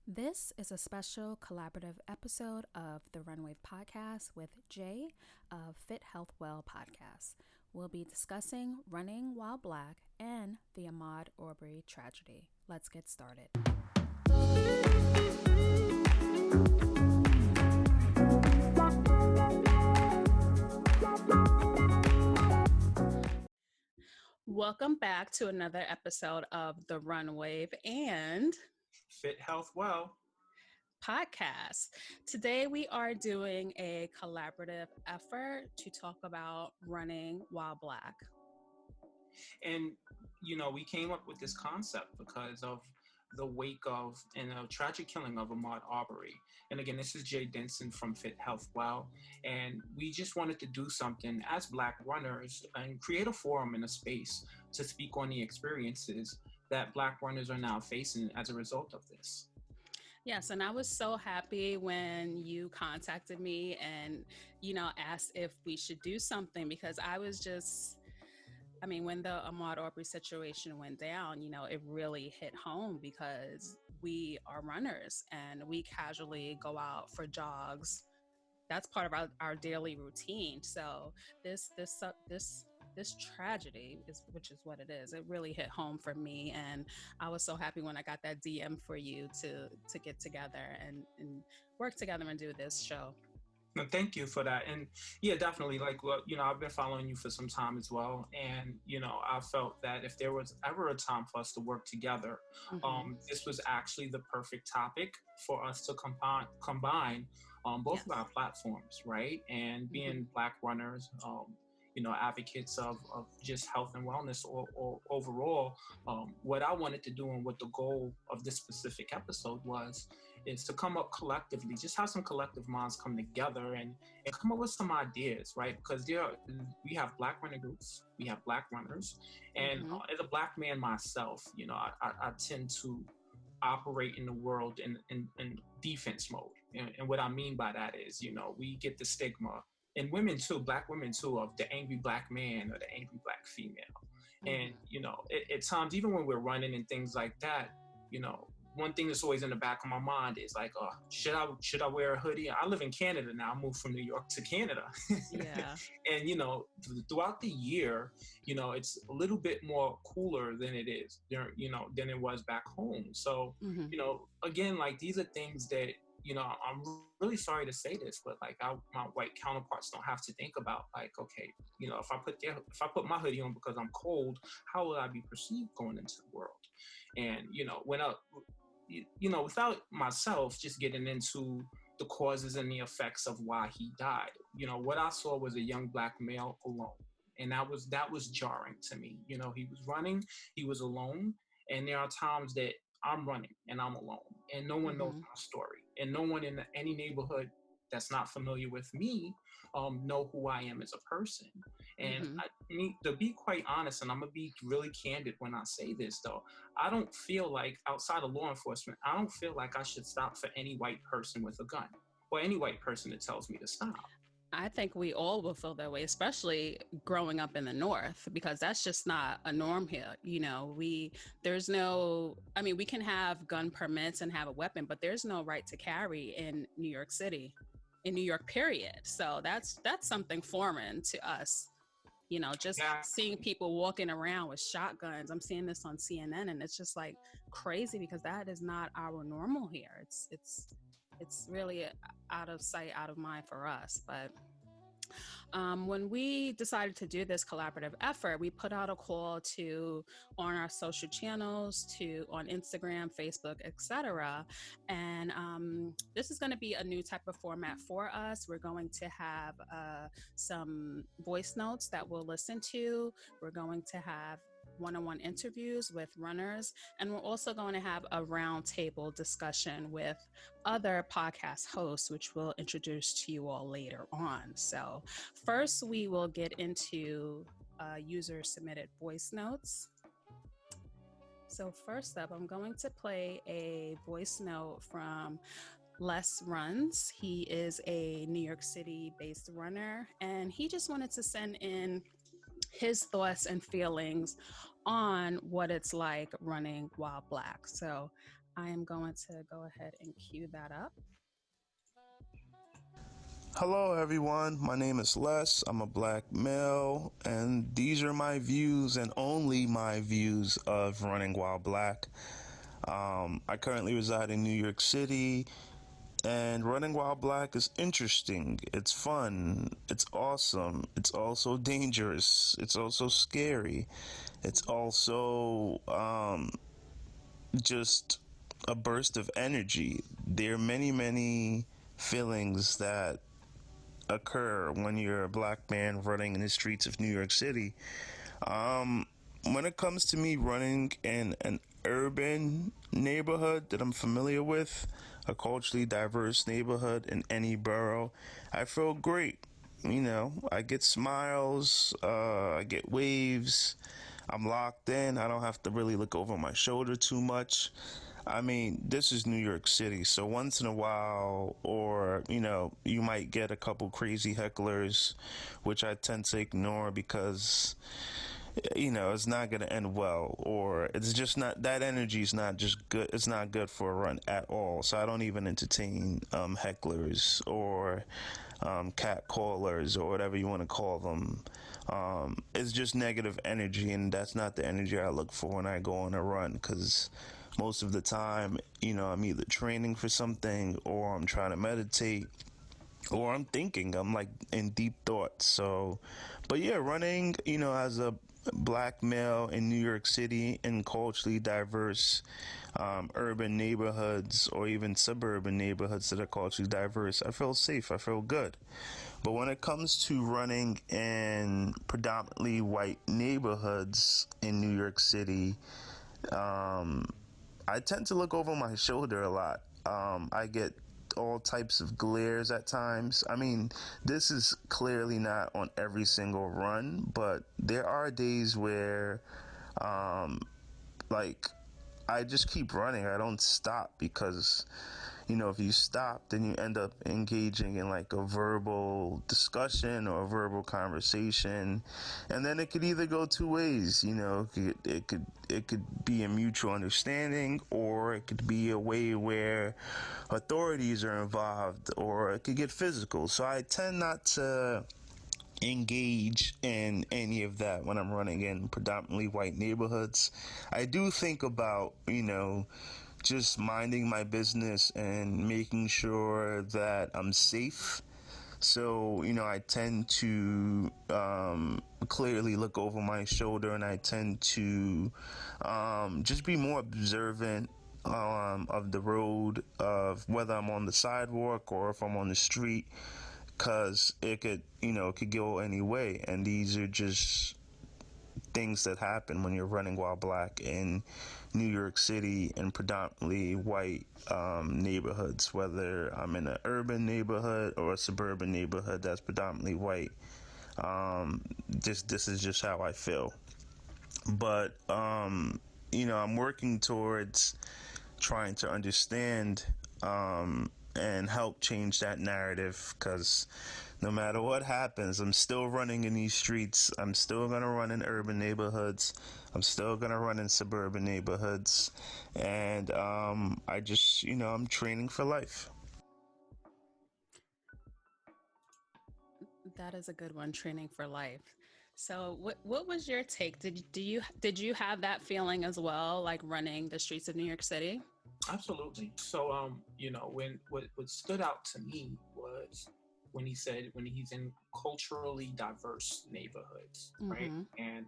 This is a special collaborative episode of the Runway podcast with Jay of Fit Health Well podcast. We'll be discussing running while black and the Ahmaud Arbery tragedy. Let's get started. Welcome back to another episode of the Runway and Fit Health Well podcast. Today we are doing a collaborative effort to talk about running while black. And, we came up with this concept because of the wake of and a tragic killing of Ahmaud Arbery. And again, this is Jay Denson from Fit Health Well. And we just wanted to do something as Black runners and create a forum and a space to speak on the experiences that Black runners are now facing as a result of this. Yes, and I was so happy when you contacted me and, asked if we should do something because when the Ahmaud Arbery situation went down, it really hit home because we are runners and we casually go out for jogs. That's part of our daily routine. So this tragedy which is what it is. It really hit home for me, and I was so happy when I got that DM for you to get together and work together and do this show. No, thank you for that. And yeah, definitely. I've been following you for some time as well. And, I felt that if there was ever a time for us to work together, this was actually the perfect topic for us to combine both of our platforms, right? And being Black runners, advocates of just health and wellness or overall, what I wanted to do and what the goal of this specific episode was is to come up collectively, just have some collective minds come together and come up with some ideas, right? Because we have Black running groups, we have Black runners, and as a Black man myself, I tend to operate in the world in defense mode. And what I mean by that is, we get the stigma, and women too, Black women too, of the angry Black man or the angry Black female. And, at times, even when we're running and things like that, one thing that's always in the back of my mind is like, oh, should I wear a hoodie? I live in Canada now. I moved from New York to Canada. Yeah. And, throughout the year, it's a little bit more cooler than it is there, than it was back home. So, again, like these are things that, I'm really sorry to say this, but like my white counterparts don't have to think about like, okay, if I put my hoodie on because I'm cold, how will I be perceived going into the world? And, without myself just getting into the causes and the effects of why he died, what I saw was a young Black male alone. And that was jarring to me. He was running, he was alone. And there are times that I'm running and I'm alone and no one knows my story. And no one in any neighborhood that's not familiar with me know who I am as a person. And I need to be quite honest, and I'm gonna be really candid when I say this though. I don't feel like outside of law enforcement, I don't feel like I should stop for any white person with a gun or any white person that tells me to stop. I think we all will feel that way, especially growing up in the North, because that's just not a norm here. We can have gun permits and have a weapon, but there's no right to carry in New York City, in New York, period. So that's something foreign to us. Just seeing people walking around with shotguns. I'm seeing this on CNN and it's just like crazy because that is not our normal here. It's really out of sight, out of mind for us. But when we decided to do this collaborative effort, we put out a call on our social channels, on Instagram, Facebook, etc. And this is going to be a new type of format for us. We're going to have some voice notes that we'll listen to. We're going to have one-on-one interviews with runners, and we're also going to have a roundtable discussion with other podcast hosts, which we'll introduce to you all later on. So first, we will get into user-submitted voice notes. So first up, I'm going to play a voice note from Les Runs. He is a New York City-based runner, and he just wanted to send in his thoughts and feelings on what it's like running while Black. So I am going to go ahead and cue that up. Hello, everyone. My name is Les. I'm a black male, and these are my views and only my views of running while black. I currently reside in New York City, and running while black is interesting. It's fun. It's awesome. It's also dangerous. It's also scary. It's also just a burst of energy. There are many, many feelings that occur when you're a black man running in the streets of New York City. Um, when it comes to me running in an urban neighborhood that I'm familiar with, a culturally diverse neighborhood in any borough, I feel great. I get smiles, I get waves. I'm locked in. I don't have to really look over my shoulder too much. I mean, this is New York City, so once in a while, or, you might get a couple crazy hecklers, which I tend to ignore because, it's not going to end well, or it's just not, that energy is not just good, it's not good for a run at all. So I don't even entertain hecklers or cat callers or whatever you want to call them. It's just negative energy, and that's not the energy I look for when I go on a run, because most of the time, I'm either training for something, or I'm trying to meditate, or I'm thinking. I'm like in deep thought. So, but yeah, running, as a black male in New York City in culturally diverse urban neighborhoods, or even suburban neighborhoods that are culturally diverse, I feel safe. I feel good. But when it comes to running in predominantly white neighborhoods in New York City, um, I tend to look over my shoulder a lot. I get all types of glares at times. I mean, this is clearly not on every single run, but there are days where, um, like, I just keep running. I don't stop because, if you stop, then you end up engaging in like a verbal discussion or a verbal conversation, and then it could either go two ways. It could be a mutual understanding, or it could be a way where authorities are involved, or it could get physical. So I tend not to engage in any of that when I'm running in predominantly white neighborhoods. I do think about, just minding my business and making sure that I'm safe. So, I tend to clearly look over my shoulder, and I tend to just be more observant of the road, of whether I'm on the sidewalk or if I'm on the street, because it could go any way. And these are just things that happen when you're running while black in New York City in predominantly white neighborhoods, whether I'm in an urban neighborhood or a suburban neighborhood that's predominantly white. This is just how I feel. But I'm working towards trying to understand and help change that narrative, because no matter what happens, I'm still running in these streets. I'm still going to run in urban neighborhoods. I'm still going to run in suburban neighborhoods. And I just, I'm training for life. That is a good one, training for life. So, what was your take? Did you have that feeling as well, like running the streets of New York City? Absolutely. So, when what stood out to me was when he said when he's in culturally diverse neighborhoods, right? Mm-hmm. And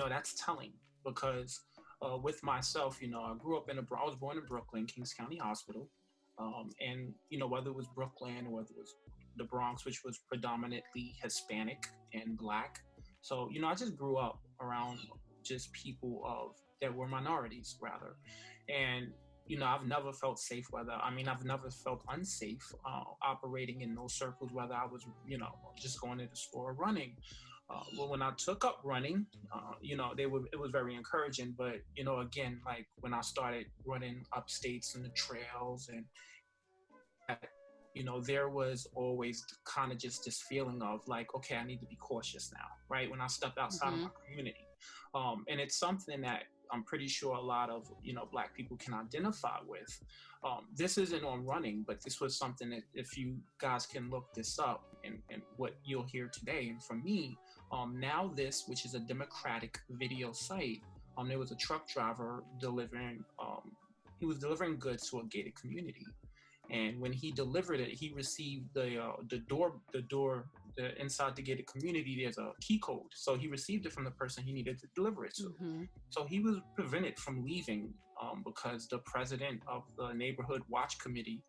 that's telling because with myself, I grew up I was born in Brooklyn, Kings County Hospital, and whether it was Brooklyn or whether it was the Bronx, which was predominantly Hispanic and Black. So, I just grew up around just people of that were minorities rather, and I've never felt safe. I've never felt unsafe operating in those circles. Whether I was, just going to the store or running. Well, when I took up running, it was very encouraging. But again, like when I started running upstates and the trails and that, there was always kind of just this feeling of like, okay, I need to be cautious now, right? When I stepped outside of Mm-hmm. my community, and it's something that I'm pretty sure a lot of Black people can identify with. This isn't on running, but this was something that if you guys can look this up and what you'll hear today. And for me, now this, which is a Democratic video site, there was a truck driver delivering. He was delivering goods to a gated community, and when he delivered it, he received the door inside the gated community. There's a key code, so he received it from the person he needed to deliver it to. Mm-hmm. So he was prevented from leaving because the president of the neighborhood watch committee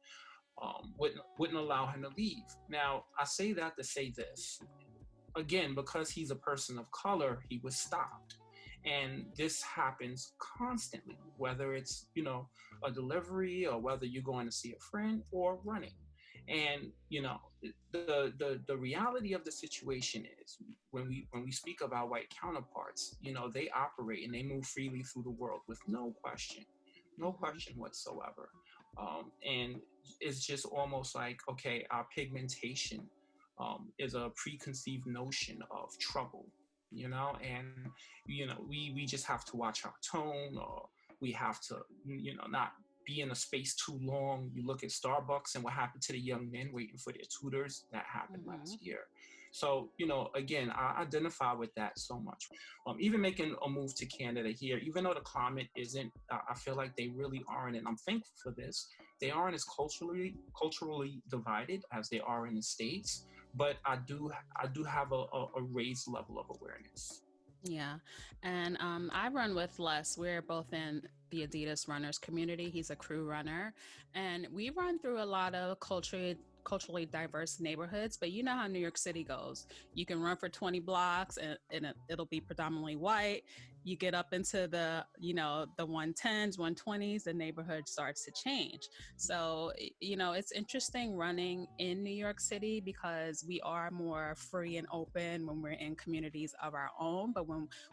wouldn't allow him to leave. Now, I say that to say this again, because he's a person of color, he was stopped. And this happens constantly, whether it's, a delivery or whether you're going to see a friend or running. And, the reality of the situation is when we speak of our white counterparts, they operate and they move freely through the world with no question whatsoever. And it's just almost like, okay, our pigmentation is a preconceived notion of trouble. And we just have to watch our tone, or we have to not be in a space too long. You look at Starbucks and what happened to the young men waiting for their tutors. That happened last year. So again, I identify with that so much. Even making a move to Canada here, even though the climate isn't, I feel like they really aren't, and I'm thankful for this, they aren't as culturally divided as they are in the States. But I do have a raised level of awareness. Yeah. And I run with Les. We're both in the Adidas runners community. He's a crew runner. And we run through a lot of culturally diverse neighborhoods, but you know how New York City goes. You can run for 20 blocks and it'll be predominantly white. You get up into the 110s, 120s, the neighborhood starts to change. So, it's interesting running in New York City because we are more free and open when we're in communities of our own. But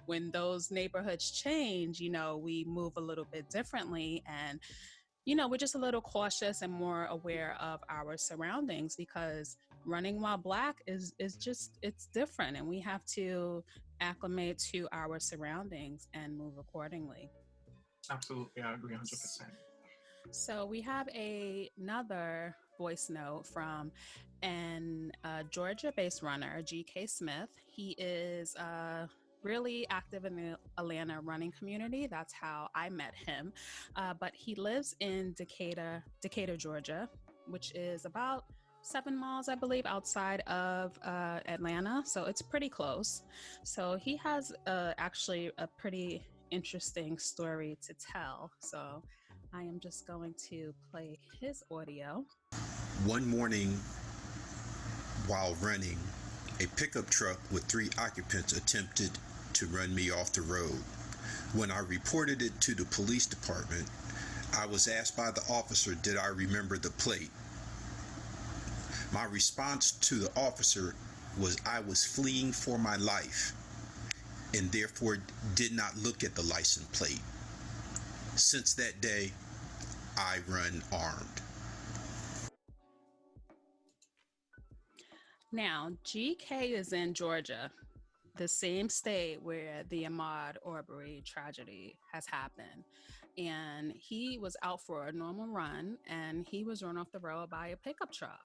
when those neighborhoods change, we move a little bit differently, and we're just a little cautious and more aware of our surroundings, because running while Black is just, it's different, and we have to acclimate to our surroundings and move accordingly. Absolutely, I agree 100%. So we have another voice note from an Georgia-based runner, G.K. Smith. He is really active in the Atlanta running community. That's how I met him. But he lives in Decatur, Georgia, which is about 7 miles, I believe, outside of Atlanta. So it's pretty close. So he has actually a pretty interesting story to tell. So I am just going to play his audio. One morning while running, a pickup truck with 3 occupants attempted to run me off the road. When I reported it to the police department, I was asked by the officer, did I remember the plate? My response to the officer was I was fleeing for my life and therefore did not look at the license plate. Since that day, I run armed. Now, GK is in Georgia, the same state where the Ahmaud Arbery tragedy has happened. And he was out for a normal run, and he was run off the road by a pickup truck.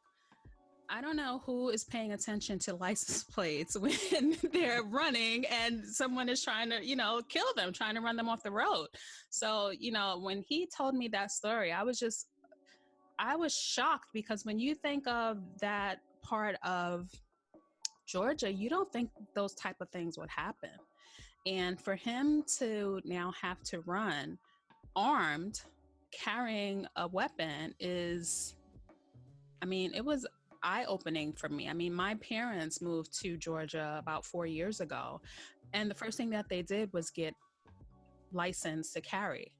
I don't know who is paying attention to license plates when they're running and someone is trying to, kill them, trying to run them off the road. So, when he told me that story, I was shocked, because when you think of that part of Georgia, you don't think those type of things would happen. And for him to now have to run armed, carrying a weapon it was eye-opening for me. My parents moved to Georgia about 4 years ago, and the first thing that they did was get licensed to carry,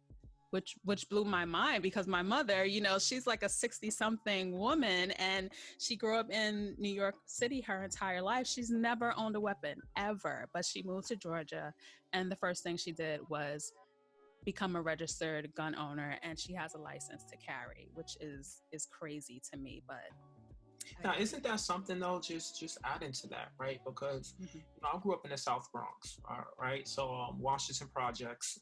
which blew my mind, because my mother, she's like a 60-something woman, and she grew up in New York City her entire life. She's never owned a weapon, ever, but she moved to Georgia, and the first thing she did was become a registered gun owner, and she has a license to carry, which is crazy to me. But now, isn't that something though? Just adding to that, right? Because I grew up in the South Bronx, right? So Washington Projects,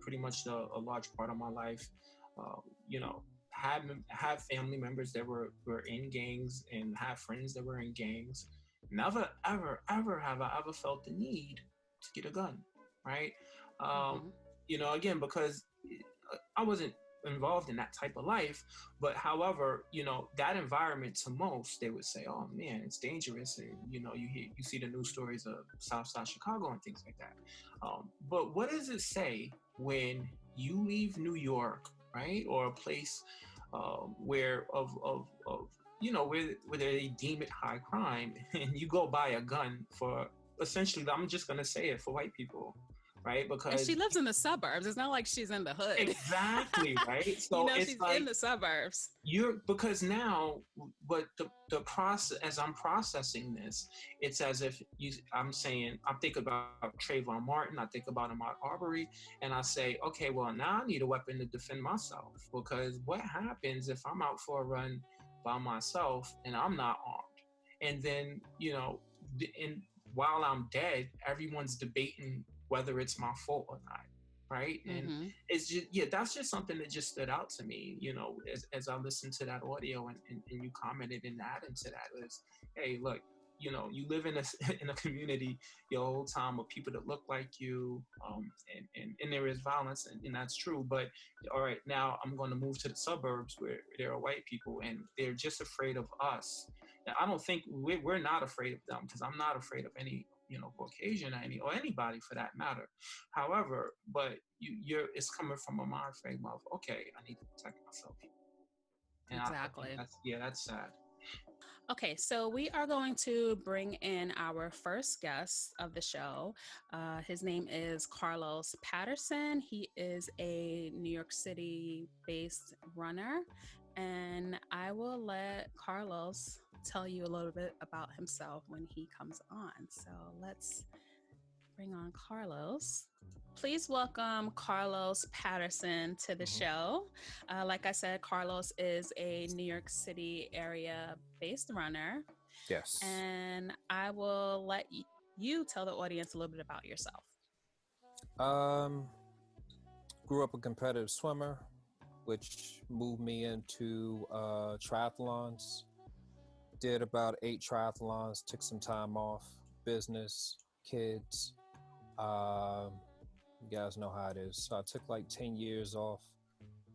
pretty much a large part of my life. You know, have family members that were in gangs and have friends that were in gangs. Never, ever have I ever felt the need to get a gun, right? Um, Mm-hmm. you know, again, because I wasn't involved in that type of life, but however, you know, that environment to most, they would say, oh man, it's dangerous. And, you know, you see the news stories of Southside Chicago and things like that. But what does it say when you leave New York, right? Or a place where of you know, where they deem it high crime and you go buy a gun for essentially, I'm just going to say it, for white people, right? And she Because lives in the suburbs. It's not like she's in the hood. exactly, right? You So know, it's she's in like the suburbs. you're because now but the process, as I'm processing this, it's as if I'm saying, I think about Trayvon Martin, I think about Ahmaud Arbery, and I say, okay, well, now I need a weapon to defend myself, because what happens if I'm out for a run by myself and I'm not armed, and then, you know, and while I'm dead, everyone's debating whether it's my fault or not, right? And Mm-hmm. it's just, yeah, that's just something that just stood out to me, you know, as I listened to that audio, and you commented and added to that is, hey, look, you know, you live in a in a community your whole time with people that look like you, and there is violence, and that's true, but all right, now I'm going to move to the suburbs where there are white people and they're just afraid of us. Now, I don't think we're not afraid of them, because I'm not afraid of any, you know, Caucasian or anybody for that matter. However, but you're it's coming from a mind frame of, okay, I need to protect myself, and I think Exactly. that's sad. Okay, so we are going to bring in our first guest of the show. His name is Carlos Patterson. He is a New York City based runner. And I will let Carlos tell you a little bit about himself when he comes on. So let's bring on Carlos. Please welcome Carlos Patterson to the Mhm. show. Like I said, Carlos is a New York City area based runner. Yes. And I will let you tell the audience a little bit about yourself. Um, Grew up a competitive swimmer, which moved me into triathlons. Did about 8 triathlons, took some time off, business, kids. Um, you guys know how it is. So I took like 10 years off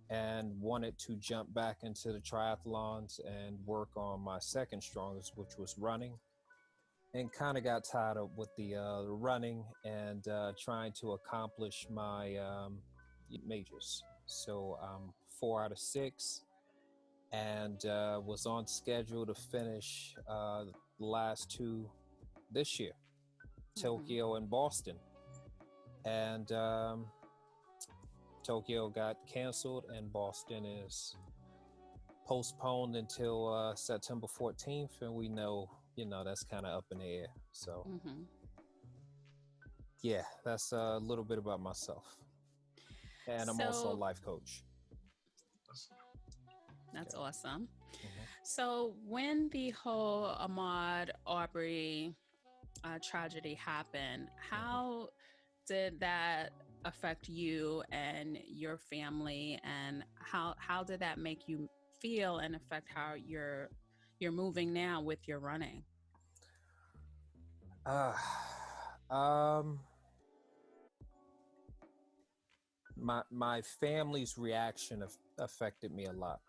and wanted to jump back into the triathlons and work on my second strongest, which was running. And kind of got tired of with the running and trying to accomplish my majors. So 4 out of 6, and was on schedule to finish the last 2 this year, Tokyo and Boston. And Tokyo got canceled, and Boston is postponed until September 14th, and we know, you know, that's kind of up in the air. So yeah, that's a little bit about myself, and I'm also a So life coach. that's Okay. awesome. Mhm. So when the whole Ahmaud Arbery tragedy happened, Mhm. how did that affect you and your family, and how did that make you feel and affect how you're moving now with your running? Uh, um, my family's reaction affected me a lot.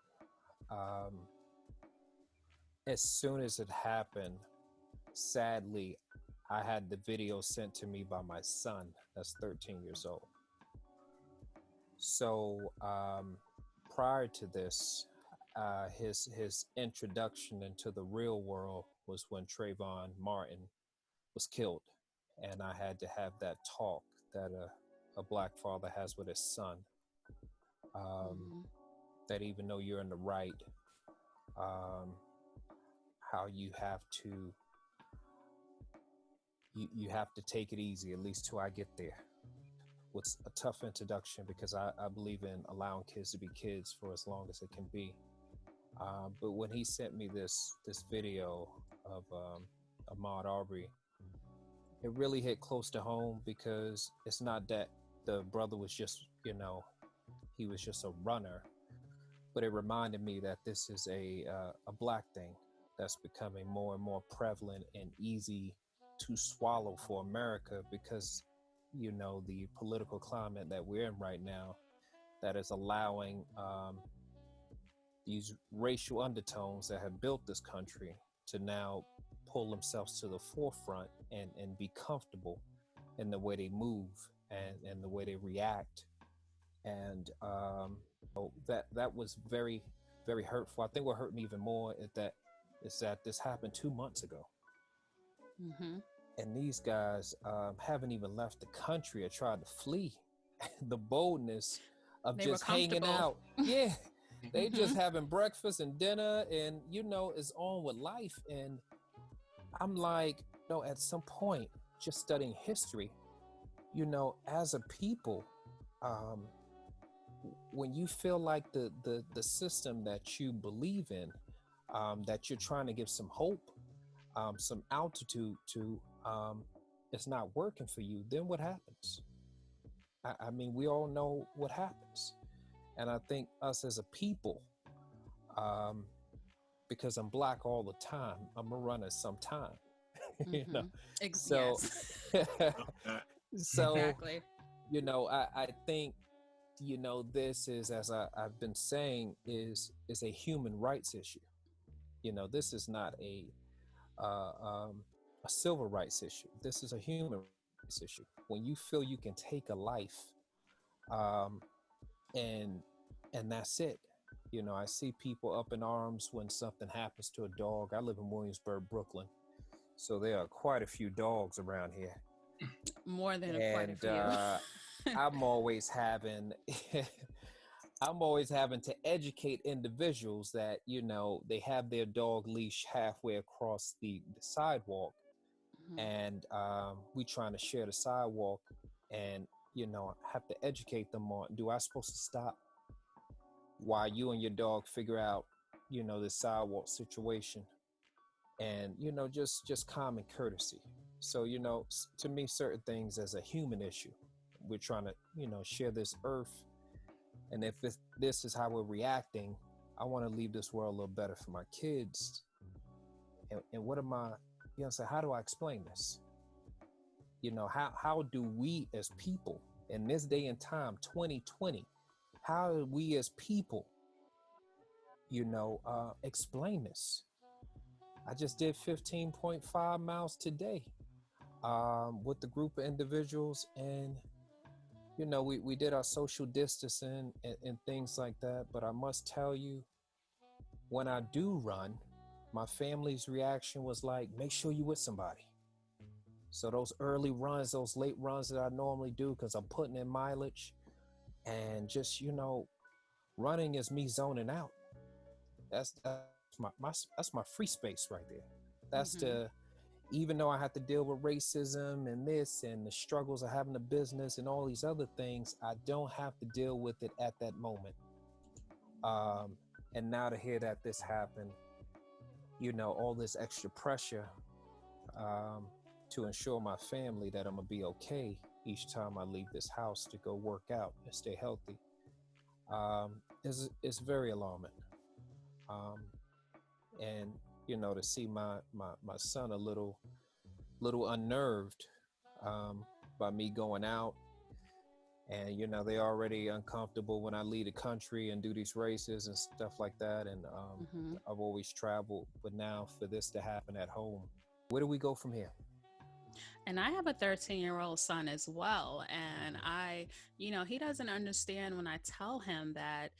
Um, as soon as it happened, sadly, I had the video sent to me by my son, that's 13 years old. So prior to this, his introduction into the real world was when Trayvon Martin was killed, and I had to have that talk that a black father has with his son. Mm-hmm. That even though you're in the right, um, how you have to you have to take it easy, at least till I get there. What's a tough introduction, because I believe in allowing kids to be kids for as long as it can be. But when he sent me this video of Ahmaud Arbery, it really hit close to home, because it's not that the brother was just, he was just a runner. But it reminded me that this is a Black thing that's becoming more and more prevalent and easy to swallow for America, because the political climate that we're in right now, that is allowing these racial undertones that have built this country to now pull themselves to the forefront and be comfortable in the way they move and the way they react. And that was very, very hurtful. I think what hurt me even more is that this happened 2 months ago. Mm-hmm. And these guys haven't even left the country or tried to flee. The boldness of They just were hanging out. Yeah. They Mm-hmm. just having breakfast and dinner and, is on with life. And I'm like, at some point, just studying history, as a people, when you feel like the system that you believe in, that you're trying to give some hope, some altitude to, it's not working for you, then what happens? I mean, we all know what happens. And I think us as a people, because I'm Black all the time, I'm a runner sometime. Mm-hmm. So so Exactly. I think this is, as I've been saying, is a human rights issue. This is not a civil rights issue. This is a human rights issue. When you feel you can take a life, and that's it. I see people up in arms when something happens to a dog. I live in Williamsburg, Brooklyn, so there are quite a few dogs around here. More than quite a few. I'm always having to educate individuals that they have their dog leash halfway across the sidewalk, Mm-hmm. and we trying to share the sidewalk, and have to educate them on, do I supposed to stop while you and your dog figure out the sidewalk situation, and just common courtesy. So to me, certain things as a human issue, we're trying to share this earth, and if this is how we're reacting, I want to leave this world a little better for my kids. And what am I, so how do I explain this? How do we as people in this day and time, 2020, how do we as people, explain this? I just did 15.5 miles today with a group of individuals, and we did our social distancing and things like that. But I must tell you, when I do run, my family's reaction was like, make sure you with somebody. So those early runs, those late runs that I normally do, because I'm putting in mileage, and just running is me zoning out. That's my free space right there. That's Mm-hmm. even though I have to deal with racism and this and the struggles of having a business and all these other things, I don't have to deal with it at that moment. And now to hear that this happened, all this extra pressure to ensure my family that I'm gonna be okay each time I leave this house to go work out and stay healthy, is very alarming. And to see my son a little unnerved by me going out, and they're already uncomfortable when I leave the country and do these races and stuff like that, and Mm-hmm. I've always traveled, but now for this to happen at home, where do we go from here? And I have a 13-year-old son as well. And he doesn't understand when I tell him that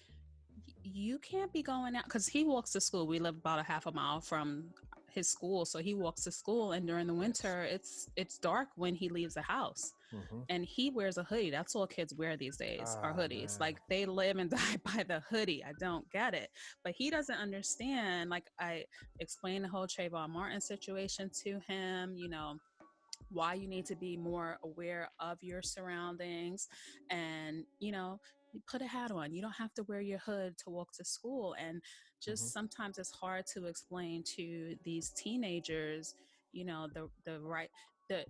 you can't be going out, because he walks to school. We live about a half a mile from his school. So he walks to school, and during the winter, it's dark when he leaves the house. Mm-hmm. And he wears a hoodie. That's all kids wear these days, are hoodies. Man. Like, they live and die by the hoodie. I don't get it. But he doesn't understand. Like, I explained the whole Trayvon Martin situation to him, why you need to be more aware of your surroundings, and you put a hat on. You don't have to wear your hood to walk to school. And just sometimes it's hard to explain to these teenagers, the right, the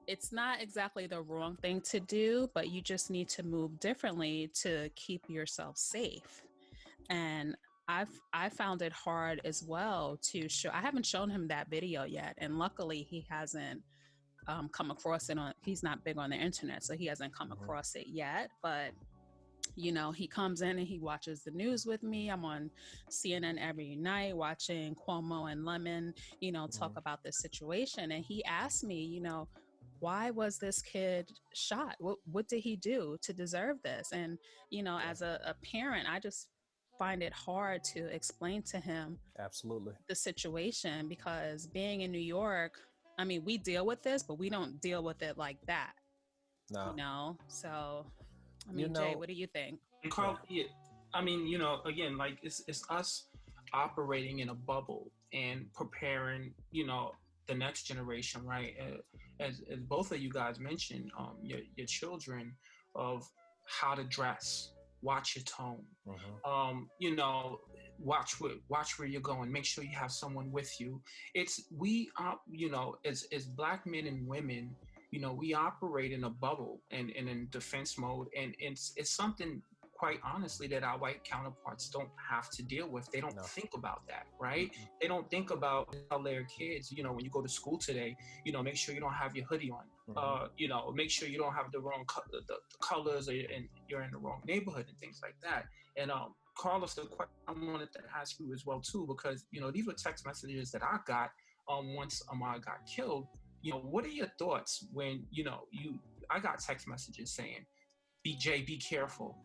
it's not exactly the wrong thing to do, but you just need to move differently to keep yourself safe. And I found it hard as well to show. I haven't shown him that video yet, and luckily he hasn't come across it on. He's not big on the internet, so he hasn't come Mm-hmm. across it yet. But he comes in and he watches the news with me. I'm on CNN every night watching Cuomo and Lemon, talk Mm-hmm. about this situation. And he asked me, why was this kid shot? What did he do to deserve this? And, Yeah, as a parent, I just find it hard to explain to him absolutely. the situation because being in New York, I mean, we deal with this, but we don't deal with it like that, Nah, So, I you mean, Jay, know, what do you think? And yeah. Carl, yeah, I mean, again, like it's us operating in a bubble and preparing, the next generation, right? As both of you guys mentioned, your children of how to dress, watch your tone, Mm-hmm. watch where you're going. Make sure you have someone with you. It's we, as black men and women, we operate in a bubble and in defense mode, and it's something quite honestly that our white counterparts don't have to deal with. They don't No. think about that, right? Mm-mm. They don't think about tell their kids, when you go to school today, make sure you don't have your hoodie on. Make sure you don't have the wrong the colors, and you're in the wrong neighborhood and things like that. And Carlos, the question I wanted to ask you as well too, because these were text messages that I got once Ahmaud got killed. What are your thoughts when I got text messages saying, BJ, be careful.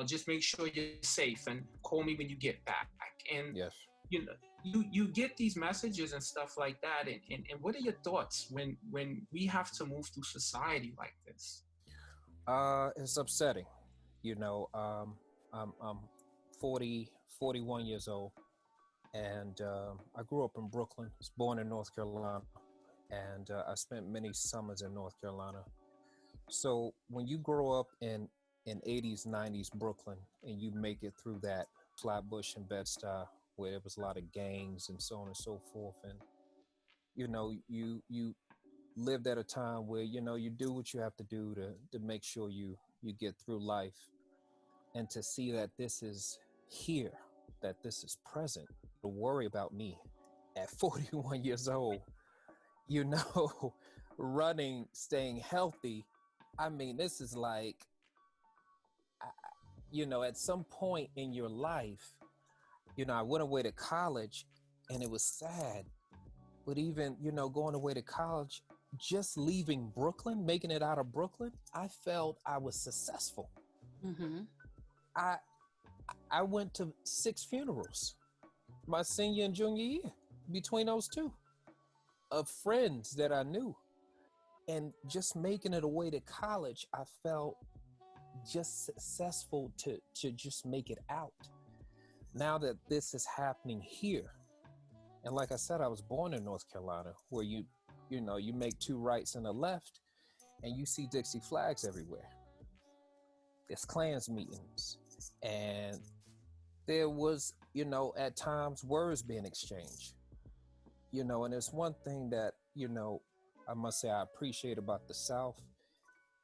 Just make sure you're safe and call me when you get back. And Yes. you get these messages and stuff like that. And what are your thoughts when we have to move through society like this? It's upsetting. I'm 41 years old, and I grew up in Brooklyn. I was born in North Carolina, and I spent many summers in North Carolina. So when you grow up in 80s, 90s Brooklyn, and you make it through that Flatbush and Bed-Stuy, where there was a lot of gangs and so on and so forth, and you lived at a time where you do what you have to do to make sure you get through life, and to see that this is here, that this is present, to worry about me at 41 years old, you know, running, staying healthy. I mean, this is like, at some point in your life, I went away to college and it was sad. But even, going away to college, just leaving Brooklyn, making it out of Brooklyn, I felt I was successful. Mm-hmm. I went to 6 funerals my senior and junior year, between those two, of friends that I knew. And just making it away to college, I felt just successful to just make it out. Now that this is happening here, and like I said, I was born in North Carolina, where you make 2 rights and a left, and you see Dixie flags everywhere. There's Klans meetings, and there was, at times words being exchanged. And there's one thing that, I must say I appreciate about the South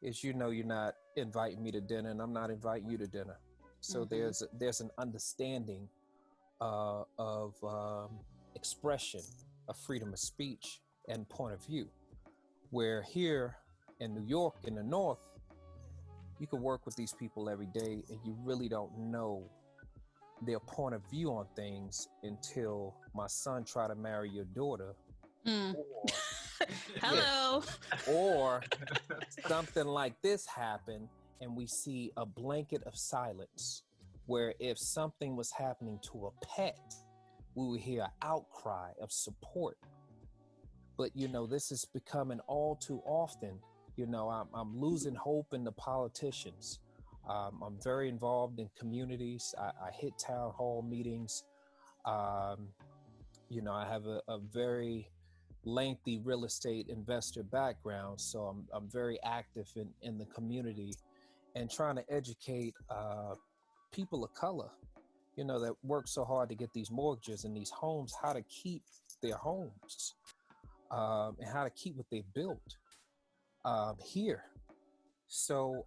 is, you're not inviting me to dinner and I'm not inviting you to dinner. So Mm-hmm. there's an understanding of expression, of freedom of speech and point of view. Where here in New York, in the North, you can work with these people every day and you really don't know their point of view on things until my son try to marry your daughter. Mm. Or Hello. or something like this happen and we see a blanket of silence, where if something was happening to a pet, we would hear an outcry of support. But this is becoming all too often. I'm losing hope in the politicians. I'm very involved in communities. I hit town hall meetings. I have a very lengthy real estate investor background, so I'm very active in the community and trying to educate people of color, that work so hard to get these mortgages and these homes, how to keep their homes. and how to keep what they built here. So,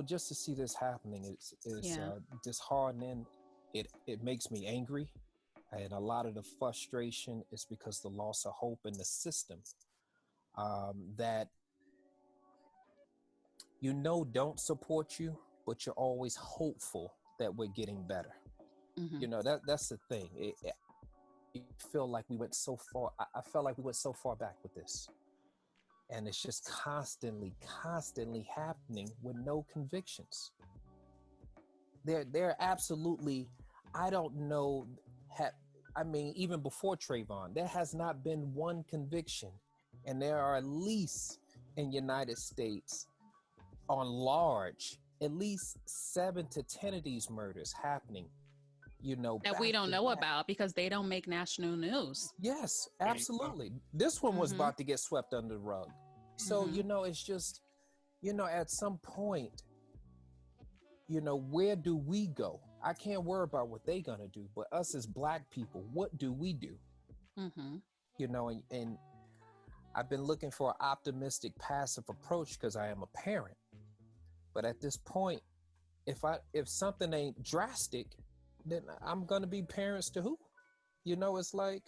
just to see this happening is Yeah. disheartening. It makes me angry, and a lot of the frustration is because the loss of hope in the system that don't support you, but you're always hopeful that we're getting better. Mm-hmm. That's the thing. You feel like we went so far. I felt like we went so far back with this, and it's just constantly happening with no convictions. They're absolutely. I don't know. I mean, even before Trayvon, there has not been one conviction, and there are at least in United States, on large, at least 7 to 10 of these murders happening. That we don't know about because they don't make national news. Yes, absolutely. This one was about to get swept under the rug. So, it's just, at some point, where do we go? I can't worry about what they're going to do, but us as Black people, what do we do? And I've been looking for an optimistic, passive approach because I am a parent. But at this point, if something ain't drastic, then I'm going to be parents to who? It's like,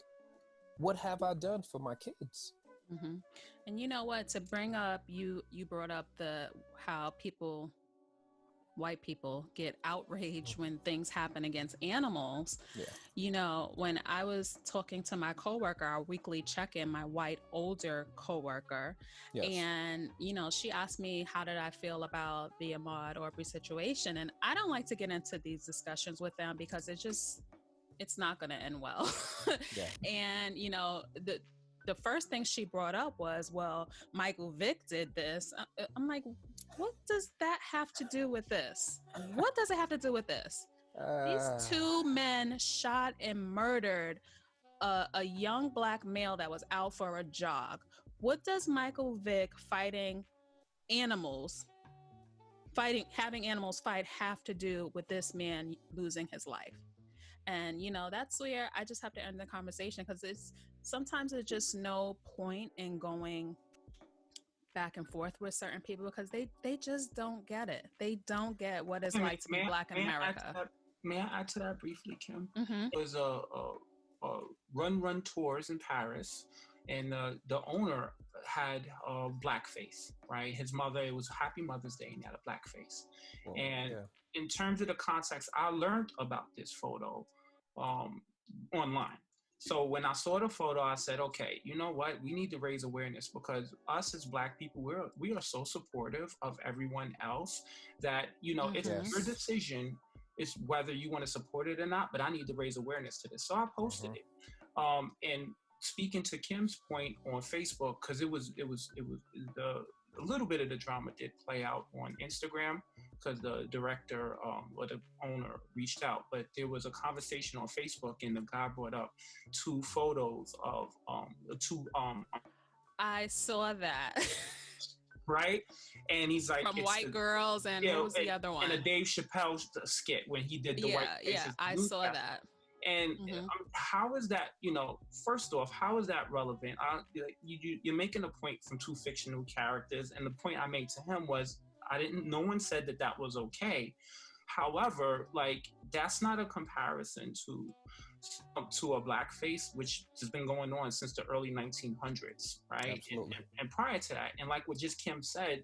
what have I done for my kids? And you know what, to bring up, you brought up how white people get outraged when things happen against animals. Yeah. When I was talking to my coworker, our weekly check-in, my white older coworker, yes. And she asked me how did I feel about the Ahmaud Arbery situation, and I don't like to get into these discussions with them because it's not going to end well. Yeah. And the first thing she brought up was, well, Michael Vick did this. I'm like, what does that have to do with this? What does it have to do with this? These two men shot and murdered a young Black male that was out for a jog. What does Michael Vick having animals fight have to do with this man losing his life? And that's where I just have to end the conversation, because sometimes there's just no point in going back and forth with certain people because they just don't get it. They don't get what it's like to be Black in America. May I add to that briefly, Kim? Mm-hmm. It was a run tours in Paris, and the owner had blackface, right? His mother, it was Happy Mother's Day, and he had a blackface. In terms of the context, I learned about this photo online. So when I saw the photo, I said, okay, you know what? We need to raise awareness, because us as Black people, we are so supportive of everyone else that, it's your decision. It's whether you want to support it or not, but I need to raise awareness to this. So I posted it. And speaking to Kim's point on Facebook, because it was a little bit of the drama did play out on Instagram, because the director or the owner reached out, but there was a conversation on Facebook, and the guy brought up two photos of two I saw that. Right, and he's like, from White Girls, and what was the other one? And a Dave Chappelle skit when he did the white faces. Yeah, I saw that. And how is that, first off, how is that relevant? You're making a point from two fictional characters, and the point I made to him was, no one said that was okay. However, that's not a comparison to a blackface, which has been going on since the early 1900s, right? And prior to that, and like what just Kim said,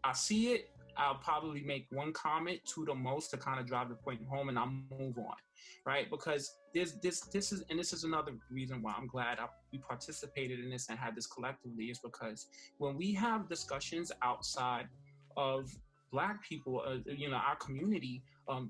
I see it, I'll probably make one comment to the most to kind of drive the point home, and I'll move on, right? Because this is another reason why I'm glad we participated in this and had this collectively, is because when we have discussions outside of Black people, our community,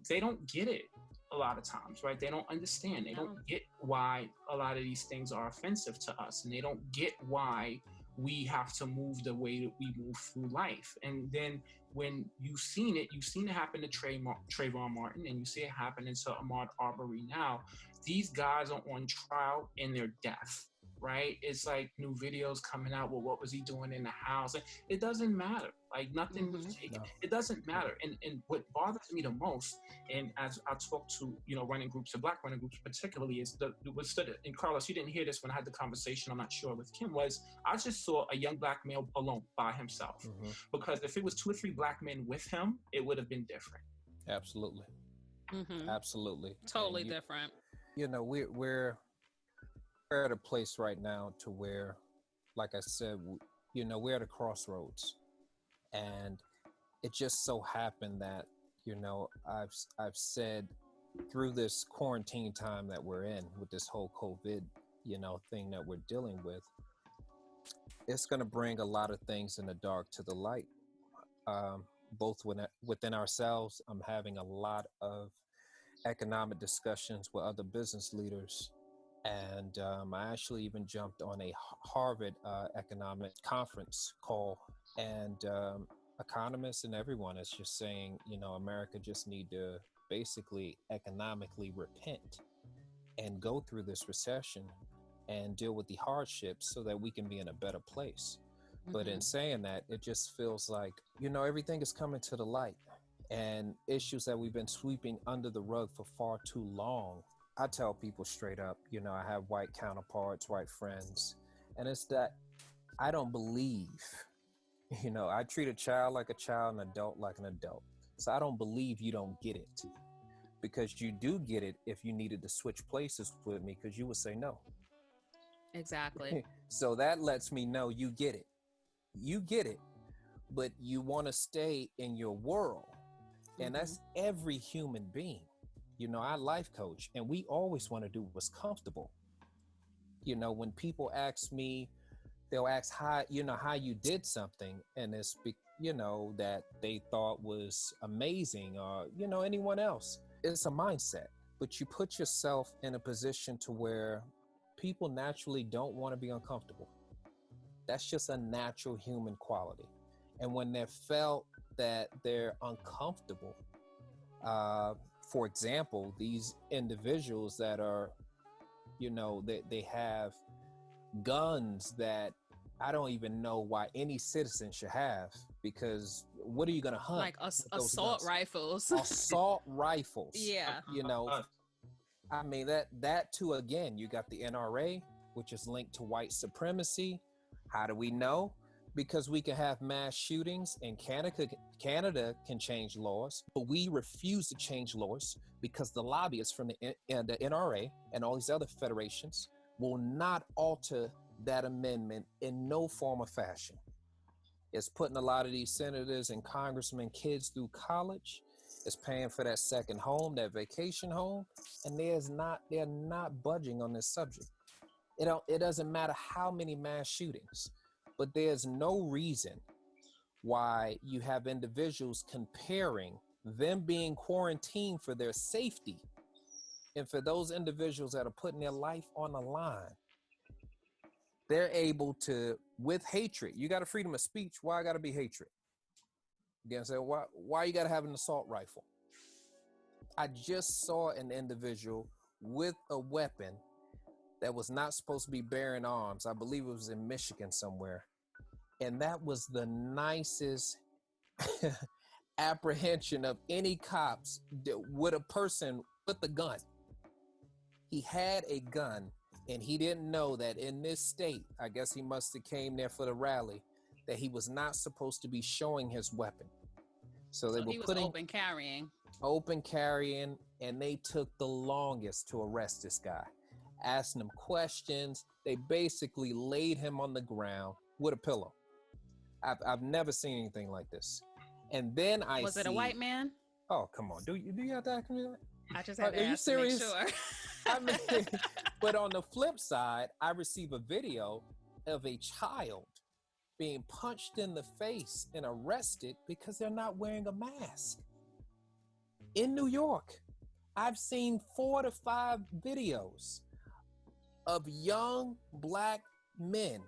they don't get it a lot of times, right? They don't understand. They don't get why a lot of these things are offensive to us, and they don't get why we have to move the way that we move through life. And then when you've seen it happen to Trayvon Martin, and you see it happening to Ahmaud Arbery now. These guys are on trial in their death, right? It's like new videos coming out. Well, what was he doing in the house? It doesn't matter. Like nothing was taken. No. It doesn't matter. And what bothers me the most, and as I talk to running groups and black running groups particularly, is and Carlos, you didn't hear this when I had the conversation. I'm not sure with Kim. Was I just saw a young black male alone by himself, because if it was 2 or 3 black men with him, it would have been different. Absolutely. Absolutely. Totally different. We're at a place right now to where, like I said, we're at a crossroads, and it just so happened that I've said through this quarantine time that we're in with this whole COVID thing that we're dealing with, it's going to bring a lot of things in the dark to the light, both within ourselves. I'm having a lot of economic discussions with other business leaders. And I actually even jumped on a Harvard economic conference call, and economists and everyone is just saying, America just need to basically economically repent and go through this recession and deal with the hardships so that we can be in a better place. But in saying that, it just feels like, everything is coming to the light, and issues that we've been sweeping under the rug for far too long. I tell people straight up, I have white counterparts, white friends, and it's that I don't believe, I treat a child like a child, an adult like an adult. So I don't believe you don't get it, because you do get it if you needed to switch places with me, because you would say no. Exactly. So that lets me know you get it. You get it, but you want to stay in your world. And that's every human being. I life coach, and we always want to do what's comfortable. When people ask me, they'll ask how you did something, and it's that they thought was amazing, or anyone else. It's a mindset, but you put yourself in a position to where people naturally don't want to be uncomfortable. That's just a natural human quality. And when they're felt that they're uncomfortable, for example, these individuals that are, they have guns that I don't even know why any citizen should have, because what are you going to hunt? Like assault rifles. Assault rifles. Yeah. I mean, that too, again, you got the NRA, which is linked to white supremacy. How do we know? Because we can have mass shootings, and Canada can change laws, but we refuse to change laws because the lobbyists from the NRA and all these other federations will not alter that amendment in no form or fashion. It's putting a lot of these senators and congressmen kids through college. It's paying for that second home, that vacation home, and they're not budging on this subject. It doesn't matter how many mass shootings, but there's no reason why you have individuals comparing them being quarantined for their safety, and for those individuals that are putting their life on the line, they're able to, with hatred. You got a freedom of speech. Why got to be hatred? Again, say why you got to have an assault rifle? I just saw an individual with a weapon that was not supposed to be bearing arms. I believe it was in Michigan somewhere. And that was the nicest apprehension of any cops with a person with a gun. He had a gun, and he didn't know that in this state, I guess he must have came there for the rally, that he was not supposed to be showing his weapon. So they were he was open carrying, and they took the longest to arrest this guy. Asking him questions. They basically laid him on the ground with a pillow. I've never seen anything like this. And then Was it a white man? Oh, come on. Do you have to ask me that? I just had to Are you ask serious? to make sure. I mean, but on the flip side, I receive a video of a child being punched in the face and arrested because they're not wearing a mask. In New York, I've seen 4 to 5 videos of young black men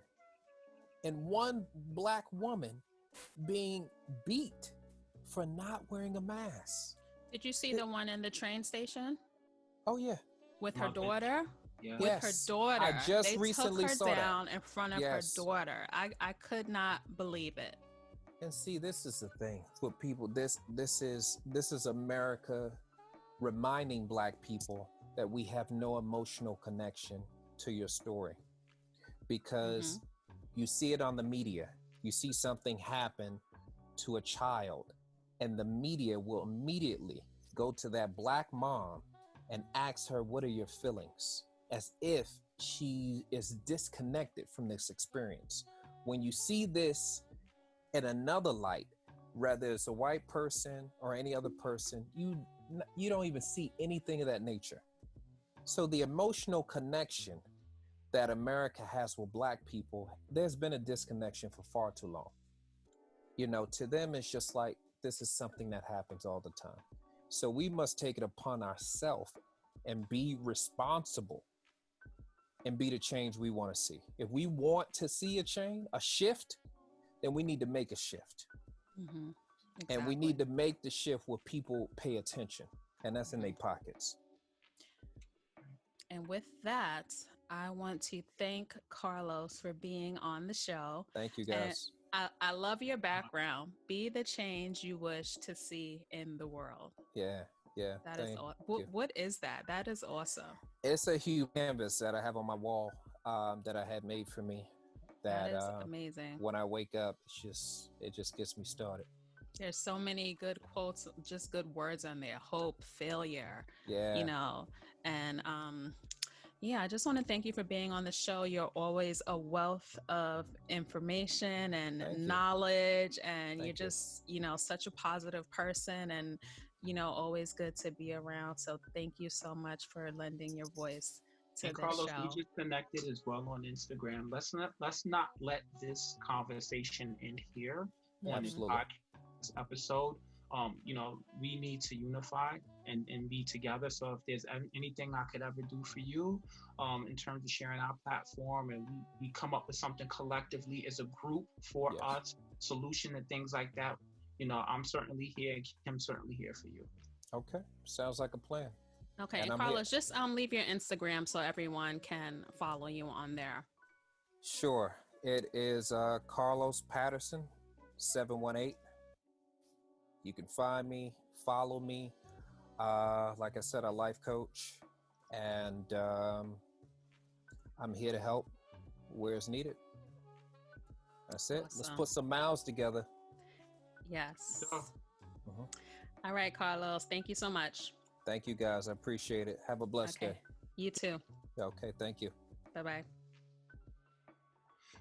and one black woman being beat for not wearing a mask. Did you see the one in the train station? Oh, yeah. With her daughter? Yeah. with her Yes, daughter. I just They took recently her saw that. down in front of her Yes. daughter. I could not believe it. And see, this is the thing with people. This is America reminding Black people that we have no emotional connection to your story, because you see it on the media. You see something happen to a child, and the media will immediately go to that Black mom and ask her, what are your feelings? As if she is disconnected from this experience. When you see this in another light, whether it's a white person or any other person, you don't even see anything of that nature. So the emotional connection that America has with Black people, there's been a disconnection for far too long. To them, it's just like, this is something that happens all the time. So we must take it upon ourselves and be responsible and be the change we want to see. If we want to see a shift, then we need to make a shift. Exactly. And we need to make the shift where people pay attention, and that's in their pockets. And with that, I want to thank Carlos for being on the show. Thank you, guys. And I love your background. Be the change you wish to see in the world. Yeah. That is what is that? That is awesome. It's a huge canvas that I have on my wall that I had made for me. That is amazing. When I wake up, it just gets me started. There's so many good quotes, just good words on there. Hope, failure. Yeah. And I just want to thank you for being on the show. You're always a wealth of information and knowledge, and you're just, such a positive person, and, always good to be around. So thank you so much for lending your voice to the Carlos, show. we just connected as well on Instagram. Let's not let this conversation end here on this podcast episode. We need to unify and be together. So if there's anything I could ever do for you in terms of sharing our platform, and we come up with something collectively as a group for us, solution and things like that, I'm certainly here. Kim's certainly here for you. Okay. Sounds like a plan. Okay. And Carlos, just leave your Instagram so everyone can follow you on there. Sure. It is Carlos Patterson 718. You can find me, follow me. Like I said, a life coach, and I'm here to help where it's needed. That's it. Let's put some mouths together. Yes. All right, Carlos. Thank you so much. Thank you, guys. I appreciate it. Have a blessed day. You too. Okay. Thank you. Bye-bye.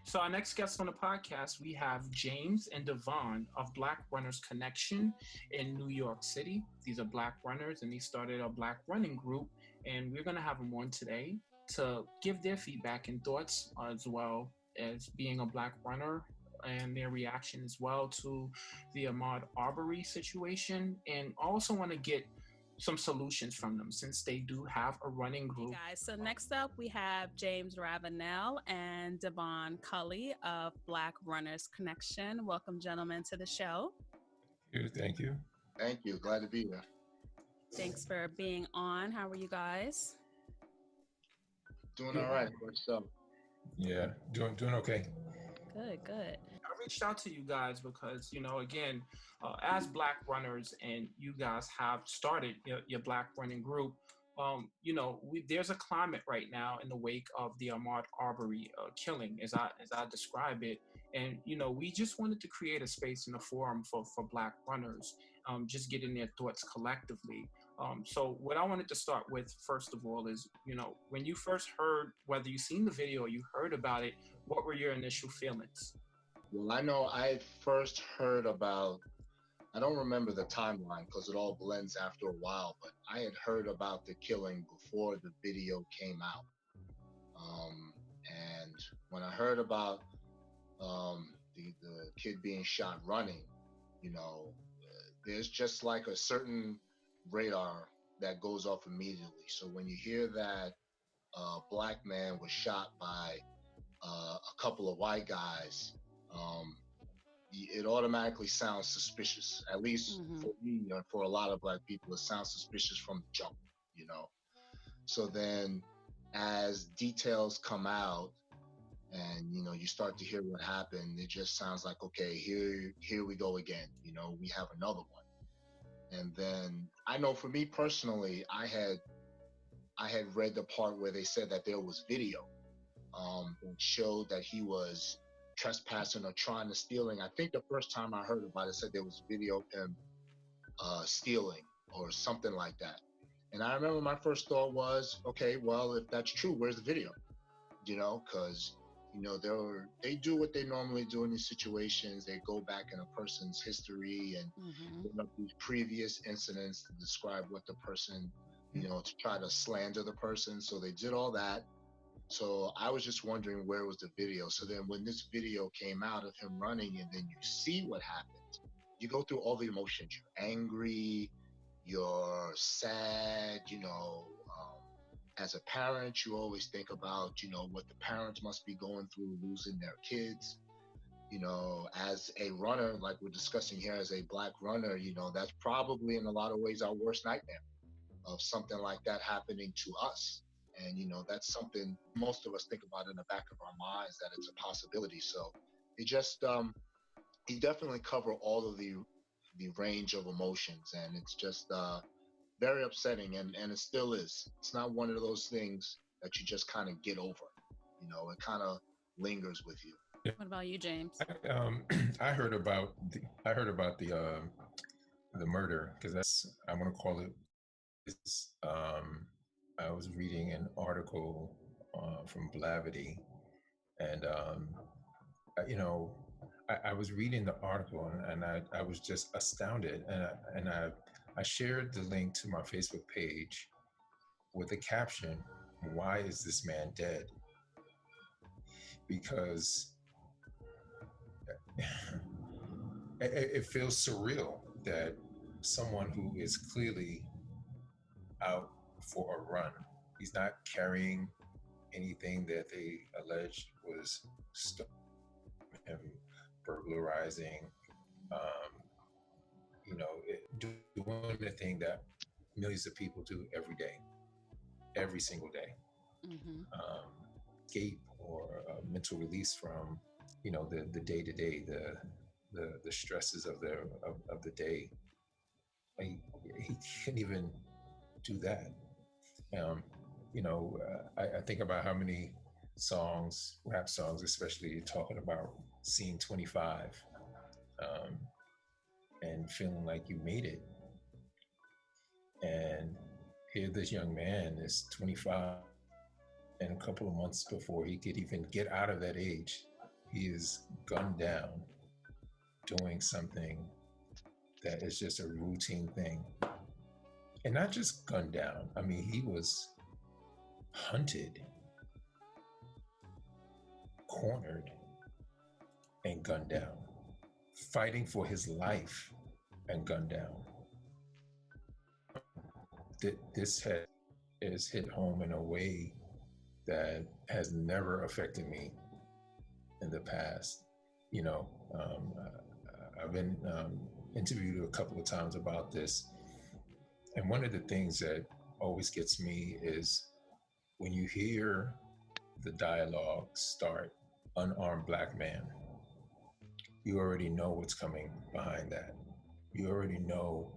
So our next guest on the podcast, we have James and Devon of Black Runners Connection in New York City. These are Black runners, and they started a Black running group, and we're going to have them on today to give their feedback and thoughts, as well as being a Black runner, and their reaction as well to the Ahmaud Arbery situation, and also want to get some solutions from them, since they do have a running group. Hey guys, so next up we have James Ravenel and Devon Cully of Black Runners Connection. Welcome, gentlemen, to the show. Thank you. Thank you. Glad to be here. Thanks for being on. How are you guys? Doing all right. What's up? Yeah, doing okay. Good. I reached out to you guys because, again, as Black runners, and you guys have started your Black running group, there's a climate right now in the wake of the Ahmaud Arbery killing, as I describe it. And, we just wanted to create a space and a forum for Black runners, just getting their thoughts collectively. So what I wanted to start with, first of all, is, when you first heard, whether you seen the video or you heard about it, what were your initial feelings? Well, I know I first heard about, I don't remember the timeline because it all blends after a while, but I had heard about the killing before the video came out. And when I heard about the kid being shot running, there's just like a certain radar that goes off immediately. So when you hear that a Black man was shot by a couple of white guys, it automatically sounds suspicious. At least for me and for a lot of Black people, it sounds suspicious from the jump, So then as details come out and you start to hear what happened, it just sounds like, okay, here we go again. We have another one. And then I know for me personally, I had read the part where they said that there was video that showed that he was trespassing or trying to stealing. I think the first time I heard about it said there was video of him stealing or something like that. And I remember my first thought was, okay, well, if that's true, where's the video? Because they do what they normally do in these situations. They go back in a person's history and bring up these previous incidents to describe what the person, to try to slander the person. So they did all that. So I was just wondering where was the video. So then when this video came out of him running and then you see what happened, you go through all the emotions. You're angry, you're sad, as a parent, you always think about, what the parents must be going through losing their kids. As a runner, like we're discussing here, as a black runner, that's probably in a lot of ways our worst nightmare of something like that happening to us. And, that's something most of us think about in the back of our minds, that it's a possibility. So it just, he definitely covered all of the range of emotions. And it's just, very upsetting, and it still is. It's not one of those things that you just kind of get over. It kind of lingers with you. What about you, James? I heard about the murder, because that's, I want to call it. I was reading an article from Blavity, and I was reading the article, and I was just astounded, and I shared the link to my Facebook page with the caption, "Why is this man dead?" Because it feels surreal that someone who is clearly out for a run, he's not carrying anything that they alleged was him, burglarizing, doing the thing that millions of people do every day, every single day. Escape or mental release from, the day to day, the stresses of the day. He can't even do that. I think about how many songs, rap songs, especially talking about seeing 25 and feeling like you made it. And here this young man is 25, and a couple of months before he could even get out of that age, he is gunned down doing something that is just a routine thing. And not just gunned down. I mean, he was hunted, cornered, and gunned down, fighting for his life and gunned down. This has hit home in a way that has never affected me in the past. I've been interviewed a couple of times about this. And one of the things that always gets me is when you hear the dialogue start, unarmed black man, you already know what's coming behind that. You already know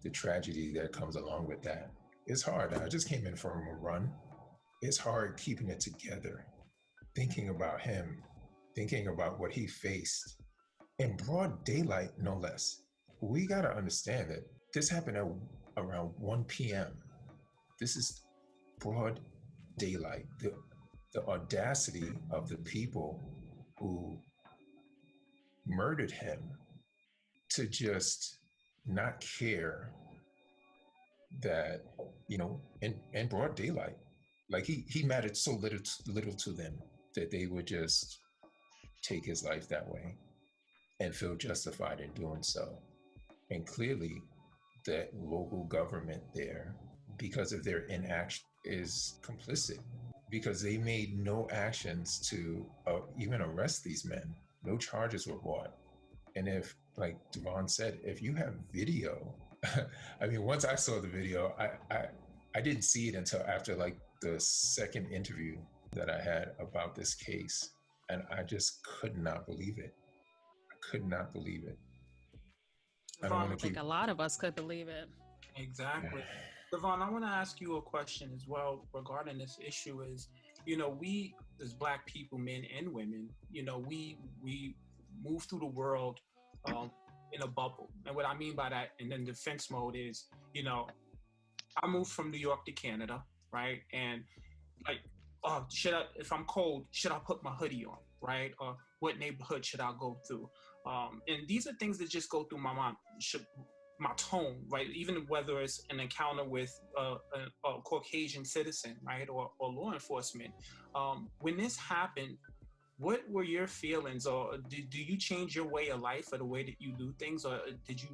the tragedy that comes along with that. It's hard. I just came in from a run. It's hard keeping it together, thinking about him, thinking about what he faced in broad daylight, no less. We got to understand that this happened at around 1 p.m. This is broad daylight. The audacity of the people who murdered him to just not care that, in broad daylight, like he mattered so little to them that they would just take his life that way and feel justified in doing so. And clearly that local government there, because of their inaction, is complicit, because they made no actions to even arrest these men. No charges were brought. And if, like Devon said, if you have video, I mean, once I saw the video, I didn't see it until after like the second interview that I had about this case, and I just could not believe it. I could not believe it. I don't Devon, want I to think keep. a lot of us could believe it. Yeah. exactly. Devon, I want to ask you a question as well regarding this issue. Is we as Black people, men and women, we move through the world um, in a bubble, and what I mean by that, in then defense mode is, I moved from New York to Canada, right? And like, oh, if I'm cold, should I put my hoodie on, right? Or what neighborhood should I go through? And these are things that just go through my mind. My tone, right? Even whether it's an encounter with a Caucasian citizen, right, or law enforcement. When this happened, what were your feelings, or do you change your way of life or the way that you do things, or did you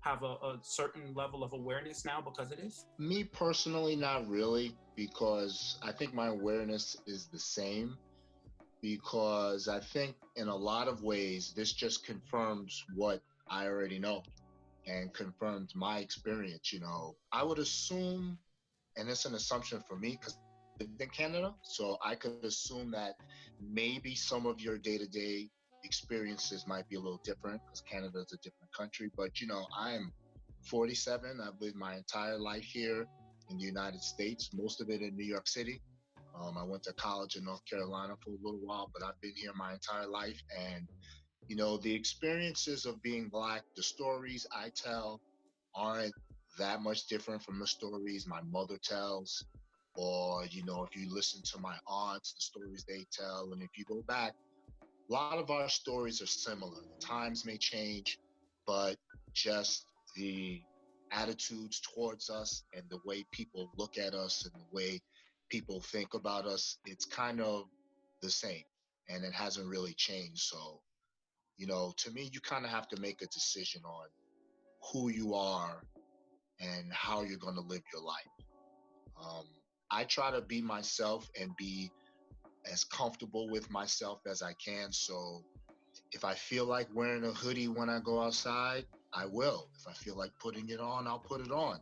have a certain level of awareness now because of this? Me personally, not really, because I think my awareness is the same. Because I think in a lot of ways, this just confirms what I already know and confirms my experience. I would assume, and it's an assumption for me because I lived in Canada, so I could assume that maybe some of your day to day experiences might be a little different because Canada is a different country. But I'm 47. I've lived my entire life here in the United States, most of it in New York City. I went to college in North Carolina for a little while, but I've been here my entire life. And, the experiences of being Black, the stories I tell aren't that much different from the stories my mother tells. Or, if you listen to my aunts, the stories they tell. And if you go back, a lot of our stories are similar. The times may change, but just the attitudes towards us and the way people look at us and the way people think about us, it's kind of the same. And it hasn't really changed. So, to me, you kind of have to make a decision on who you are and how you're going to live your life. Um, I try to be myself and be as comfortable with myself as I can. So if I feel like wearing a hoodie when I go outside, I will. If I feel like putting it on, I'll put it on.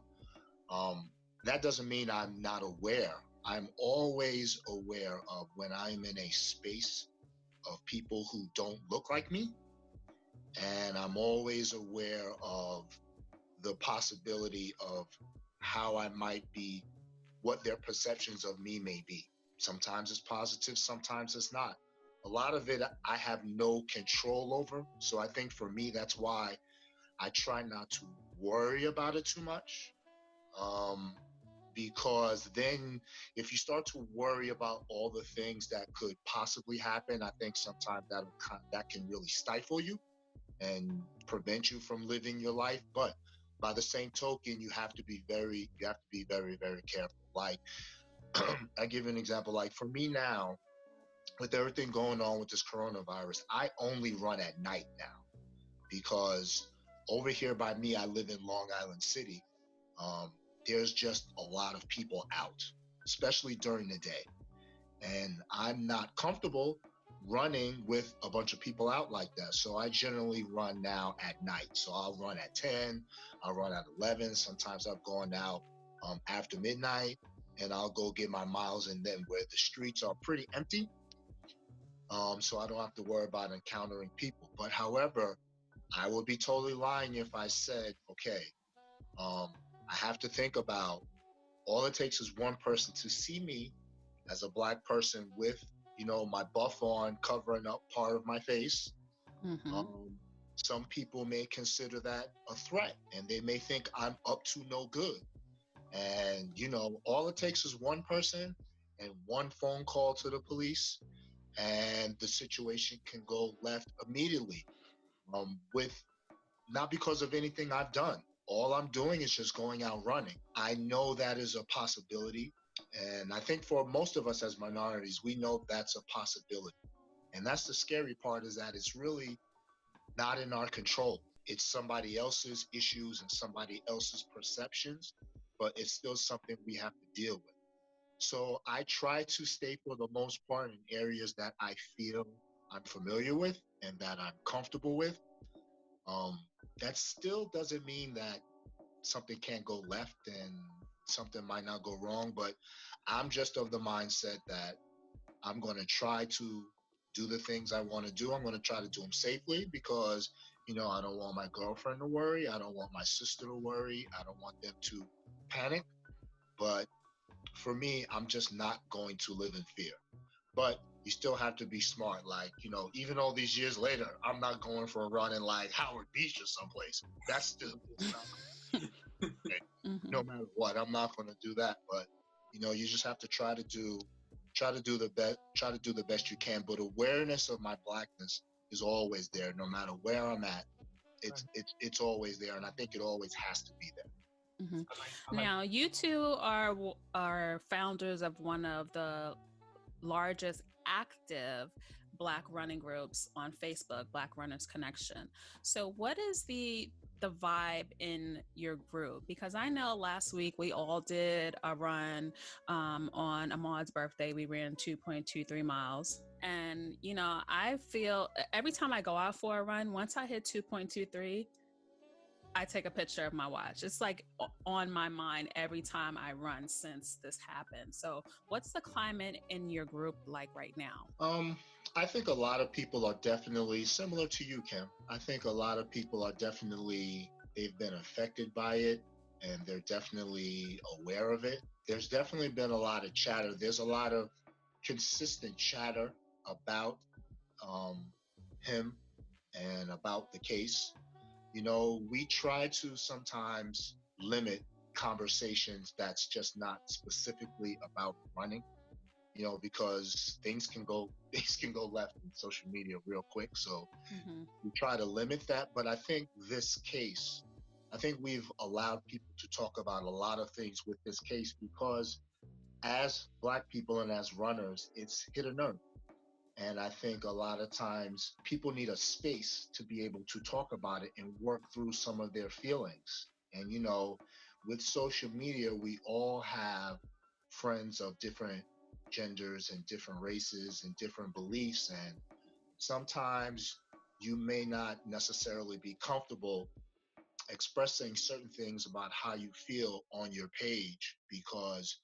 Um, that doesn't mean I'm not aware. I'm always aware of when I'm in a space of people who don't look like me. And I'm always aware of the possibility of how I might be, what their perceptions of me may be. Sometimes it's positive, sometimes it's not. A lot of it I have no control over. So I think for me, that's why I try not to worry about it too much. Um, because then if you start to worry about all the things that could possibly happen, I think sometimes that can really stifle you and prevent you from living your life. But by the same token, you have to be very, very careful. Like, I give you an example. Like for me now, with everything going on with this coronavirus, I only run at night now because over here by me, I live in Long Island City. Um, there's just a lot of people out, especially during the day. And I'm not comfortable running with a bunch of people out like that. So I generally run now at night. So I'll run at 10, I'll run at 11. Sometimes I've gone out after midnight and I'll go get my miles in then where the streets are pretty empty. So I don't have to worry about encountering people. But however, I would be totally lying if I said, okay, um, I have to think about all it takes is one person to see me as a Black person with, my buff on covering up part of my face. Mm-hmm. Um, some people may consider that a threat and they may think I'm up to no good. And, all it takes is one person and one phone call to the police, and the situation can go left immediately. With not because of anything I've done. All I'm doing is just going out running. I know that is a possibility. And I think for most of us as minorities, we know that's a possibility. And that's the scary part, is that it's really not in our control. It's somebody else's issues and somebody else's perceptions, but it's still something we have to deal with. So I try to stay for the most part in areas that I feel I'm familiar with and that I'm comfortable with. Um, that still doesn't mean that something can't go left and something might not go wrong. But I'm just of the mindset that I'm going to try to do the things I want to do. I'm going to try to do them safely because, I don't want my girlfriend to worry. I don't want my sister to worry. I don't want them to panic. But for me, I'm just not going to live in fear. But you still have to be smart. Like, even all these years later, I'm not going for a run in like Howard Beach or someplace. That's still not no matter what. I'm not going to do that. But you just have to try to do the best you can. But awareness of my blackness is always there, no matter where I'm at. It's always there, and I think it always has to be there. Now, you two are founders of one of the largest active Black running groups on Facebook, Black Runners Connection. So what is the vibe in your group? Because I know last week we all did a run on Ahmaud's birthday. We ran 2.23 miles. And, I feel every time I go out for a run, once I hit 2.23, I take a picture of my watch. It's like on my mind every time I run since this happened. So what's the climate in your group like right now? I think a lot of people are definitely similar to you, Kim. I think a lot of people are they've been affected by it and they're definitely aware of it. There's definitely been a lot of chatter. There's a lot of consistent chatter about him and about the case. We try to sometimes limit conversations that's just not specifically about running, because things can go left in social media real quick. So we try to limit that. But I think we've allowed people to talk about a lot of things with this case because as Black people and as runners, it's hit a nerve. And I think a lot of times people need a space to be able to talk about it and work through some of their feelings. And, with social media, we all have friends of different genders and different races and different beliefs. And sometimes you may not necessarily be comfortable expressing certain things about how you feel on your page because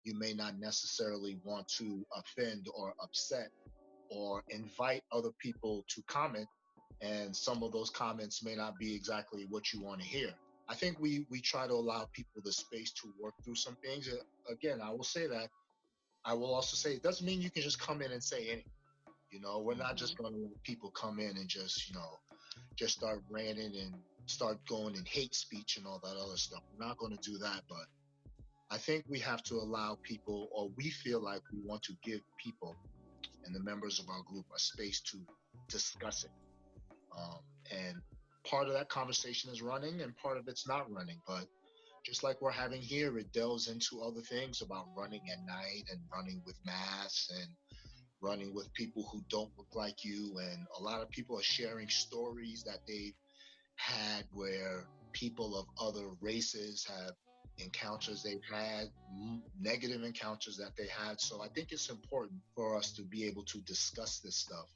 you may not necessarily want to offend or upset or invite other people to comment, and some of those comments may not be exactly what you want to hear. I think we try to allow people the space to work through some things. Again, I will say that. I will also say it doesn't mean you can just come in and say anything. We're not just going to let people come in and just start ranting and start going in hate speech and all that other stuff. We're not going to do that, but I think we have to allow people, or we feel like we want to give people and the members of our group a space to discuss it. And part of that conversation is running and part of it's not running. But just like we're having here, it delves into other things about running at night and running with masks and running with people who don't look like you. And a lot of people are sharing stories that they've had where people of other races have encounters they've had, negative encounters that they had. So I think it's important for us to be able to discuss this stuff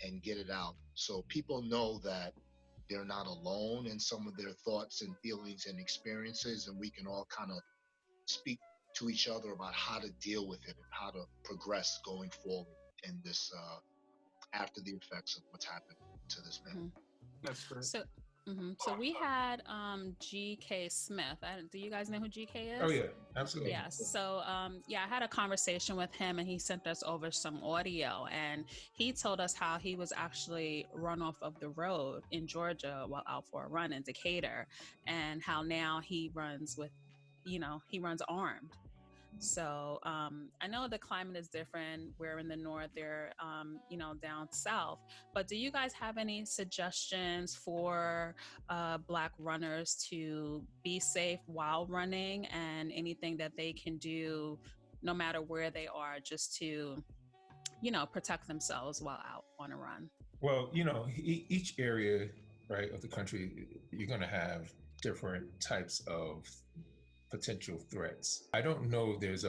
and get it out so people know that they're not alone in some of their thoughts and feelings and experiences, and we can all kind of speak to each other about how to deal with it and how to progress going forward in this after the effects of what's happened to this man. That's great. So we had GK Smith. Do you guys know who GK is? Oh, yeah, absolutely. Yeah. So, I had a conversation with him and he sent us over some audio and he told us how he was actually run off of the road in Georgia while out for a run in Decatur and how now he runs with, he runs armed. So I know the climate is different. We're in the north, they're, down south. But do you guys have any suggestions for Black runners to be safe while running and anything that they can do no matter where they are just to, protect themselves while out on a run? Well, each area, right, of the country, you're going to have different types of potential threats. I don't know there's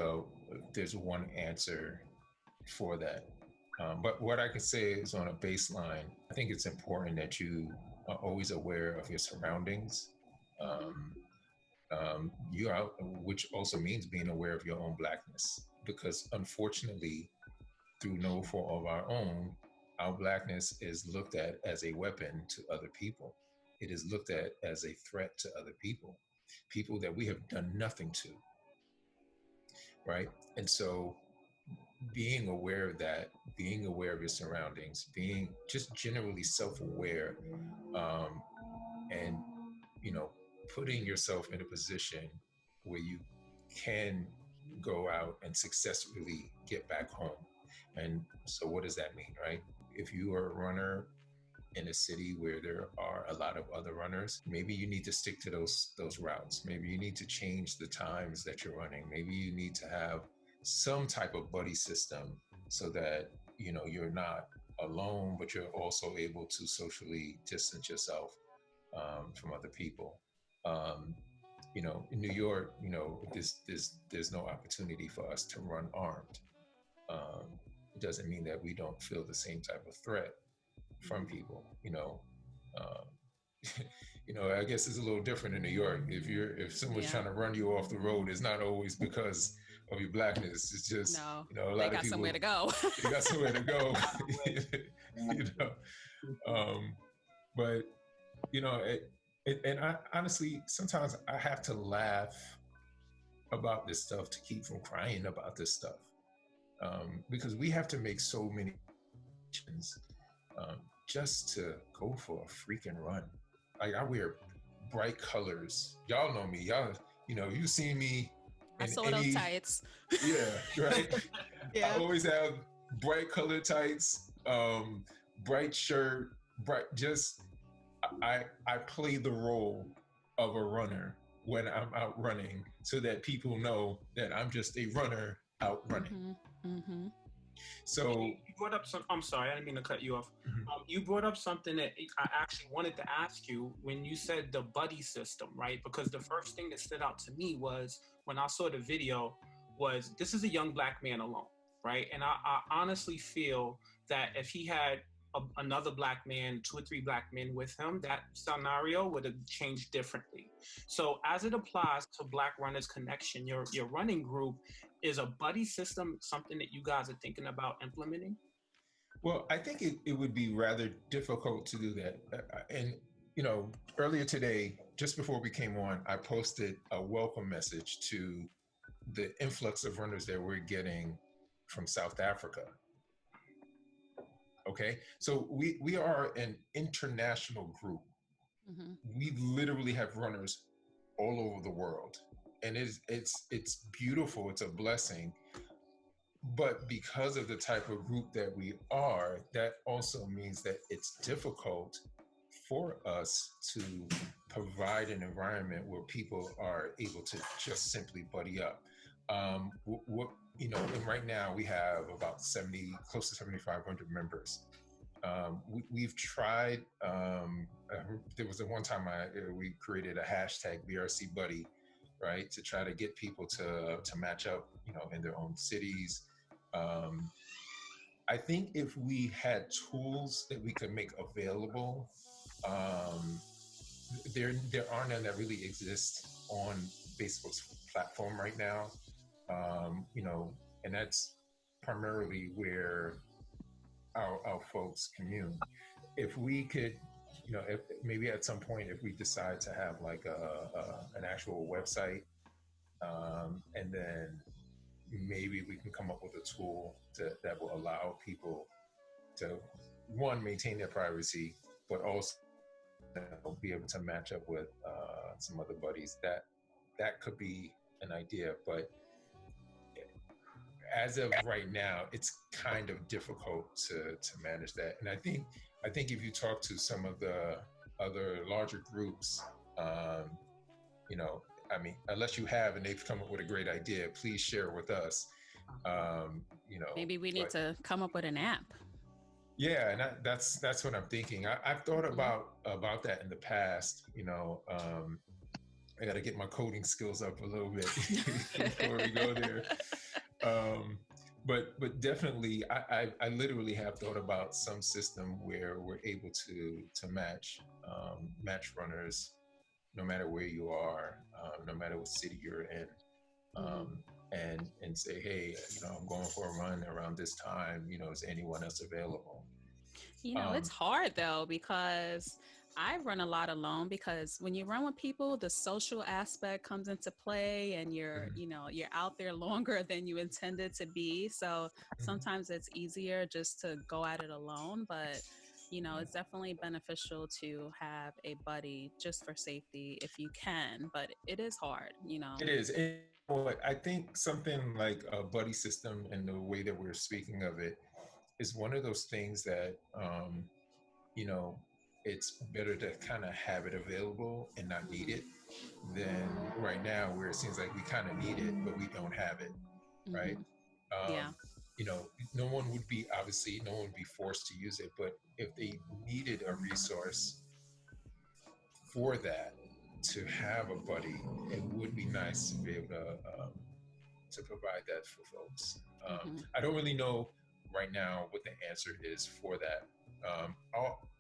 one answer for that. But what I could say is on a baseline, I think it's important that you are always aware of your surroundings. You are, which also means being aware of your own blackness, because unfortunately, through no fault of our blackness is looked at as a weapon to other people. It is looked at as a threat to other people, people that we have done nothing to, right? And so being aware of that, being aware of your surroundings, being just generally self-aware, um, and putting yourself in a position where you can go out and successfully get back home. And so what does that mean, right? If you are a runner in a city where there are a lot of other runners, maybe you need to stick to those routes. Maybe you need to change the times that you're running. Maybe you need to have some type of buddy system so that you're not alone, but you're also able to socially distance yourself from other people. Um, in New York, there's no opportunity for us to run armed. It doesn't mean that we don't feel the same type of threat from people. Um, I guess it's a little different in New York. If someone's trying to run you off the road, it's not always because of your blackness. It's just a lot of people somewhere to go. They got somewhere to go. But and I honestly sometimes I have to laugh about this stuff to keep from crying about this stuff, because we have to make so many decisions just to go for a freaking run. Like I wear bright colors. Y'all know me. You see me. I saw those tights. Yeah, right. Yeah. I always have bright colored tights, bright shirt, bright. Just I play the role of a runner when I'm out running, so that people know that I'm just a runner out running. Mm-hmm. So you brought up some. I'm sorry, I didn't mean to cut you off. Mm-hmm. You brought up something that I actually wanted to ask you when you said the buddy system, right? Because the first thing that stood out to me was when I saw the video was this is a young black man alone, right? And I honestly feel that if he had another black man, 2 or 3 black men with him, that scenario would have changed differently. So as it applies to Black Runners Connection, your running group, is a buddy system something that you guys are thinking about implementing? Well, I think it would be rather difficult to do that. And, earlier today, just before we came on, I posted a welcome message to the influx of runners that we're getting from South Africa. Okay, so we are an international group. Mm-hmm. We literally have runners all over the world, and it's beautiful. It's a blessing. But because of the type of group that we are, that also means that it's difficult for us to provide an environment where people are able to just simply buddy up. And right now we have about close to 7,500 members. We've tried. There was one time we created a hashtag BRC Buddy, right, to try to get people to match up, in their own cities. I think if we had tools that we could make available, there are none that really exist on Facebook's platform right now. And that's primarily where our folks commune. If we could, if maybe at some point, if we decide to have like an actual website, and then maybe we can come up with a tool that will allow people to, one, maintain their privacy, but also be able to match up with some other buddies. That could be an idea, but as of right now, it's kind of difficult to manage that. And I think if you talk to some of the other larger groups, unless you have and they've come up with a great idea, please share with us. Maybe we need to come up with an app. Yeah, and that's what I'm thinking. I've thought about that in the past. I got to get my coding skills up a little bit before we go there. But definitely, I literally have thought about some system where we're able to match runners no matter where you are, no matter what city you're in, and say, hey, I'm going for a run around this time. Is anyone else available? It's hard though, because I run a lot alone, because when you run with people, the social aspect comes into play, and you're out there longer than you intended to be. So sometimes it's easier just to go at it alone, but it's definitely beneficial to have a buddy just for safety if you can, but it is hard. It is. What I think something like a buddy system and the way that we're speaking of it is one of those things that you know, it's better to kind of have it available and not need it than right now where it seems like we kind of need it, but we don't have it, right? Yeah. Um, no one would be, obviously, no one would be forced to use it, but if they needed a resource for that, to have a buddy, it would be nice to be able to provide that for folks. I don't really know right now what the answer is for that.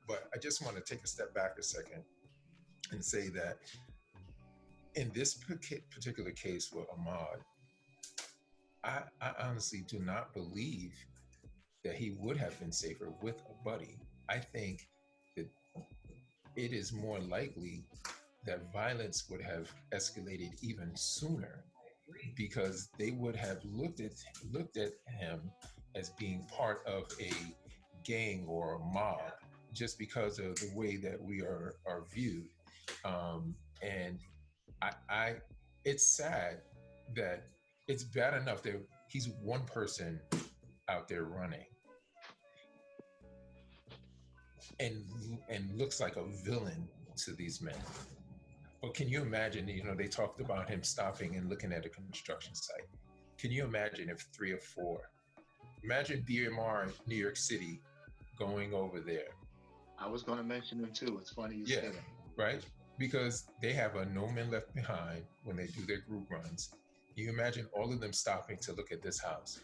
But I just want to take a step back a second and say that in this particular case with Ahmaud, I honestly do not believe that he would have been safer with a buddy. I think that it is more likely that violence would have escalated even sooner, because they would have looked at him as being part of a gang or a mob, just because of the way that we are viewed. And I it's sad that it's bad enough that he's one person out there running and looks like a villain to these men. But can you imagine, they talked about him stopping and looking at a construction site. Can you imagine if 3 or 4, imagine BMR New York City going over there? I was going to mention them too. It's funny you say that. Right? Because they have a no man left behind when they do their group runs. Can you imagine all of them stopping to look at this house?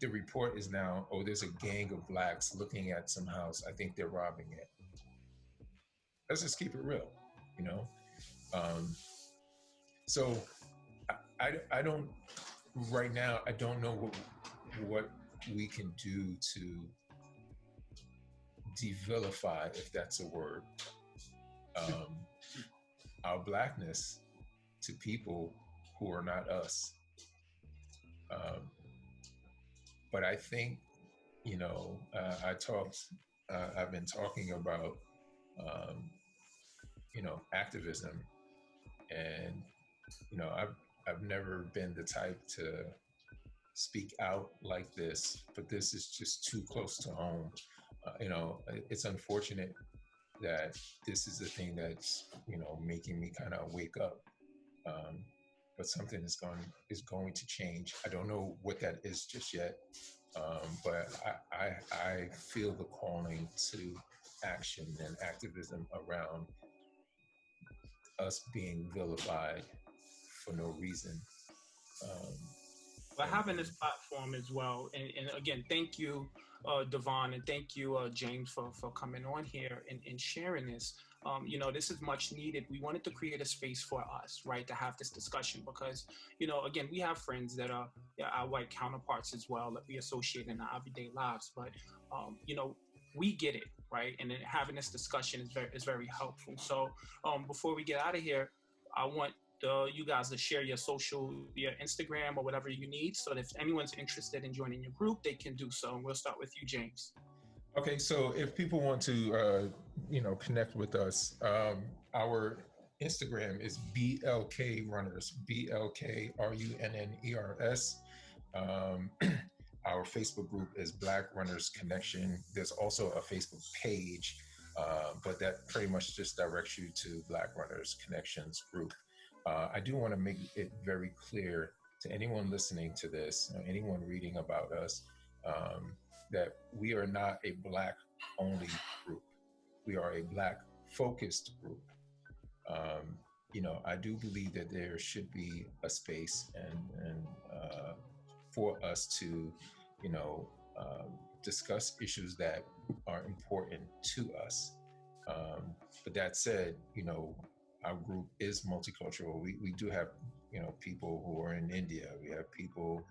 The report is now, oh, there's a gang of blacks looking at some house. I think they're robbing it. Let's just keep it real, So I don't, right now, I don't know what we can do to devilify, if that's a word, our blackness to people who are not us. But I think, I've been talking about, activism, and, I've never been the type to speak out like this, but this is just too close to home. It's unfortunate that this is the thing that's, making me kind of wake up. But something is going to change. I don't know what that is just yet, but I feel the calling to action and activism around us being vilified for no reason. But having this platform as well, and again, thank you, Devon, and thank you, James, for coming on here and sharing this. This is much needed. We wanted to create a space for us, right, to have this discussion, because, again, we have friends that are our white counterparts as well that we associate in our everyday lives, but, we get it, right, and then having this discussion is very helpful. So before we get out of here, I want you guys to share your Instagram or whatever you need, so that if anyone's interested in joining your group, they can do so. And we'll start with you, James. Okay, so if people want to, connect with us, our Instagram is BLK Runners, BLKRUNNERS. Our Facebook group is Black Runners Connection. There's also a Facebook page, but that pretty much just directs you to Black Runners Connections group. I do want to make it very clear to anyone listening to this, anyone reading about us, that we are not a Black-only group. We are a Black-focused group. I do believe that there should be a space and for us to, discuss issues that are important to us. But that said, our group is multicultural. We do have, people who are in India. We have people,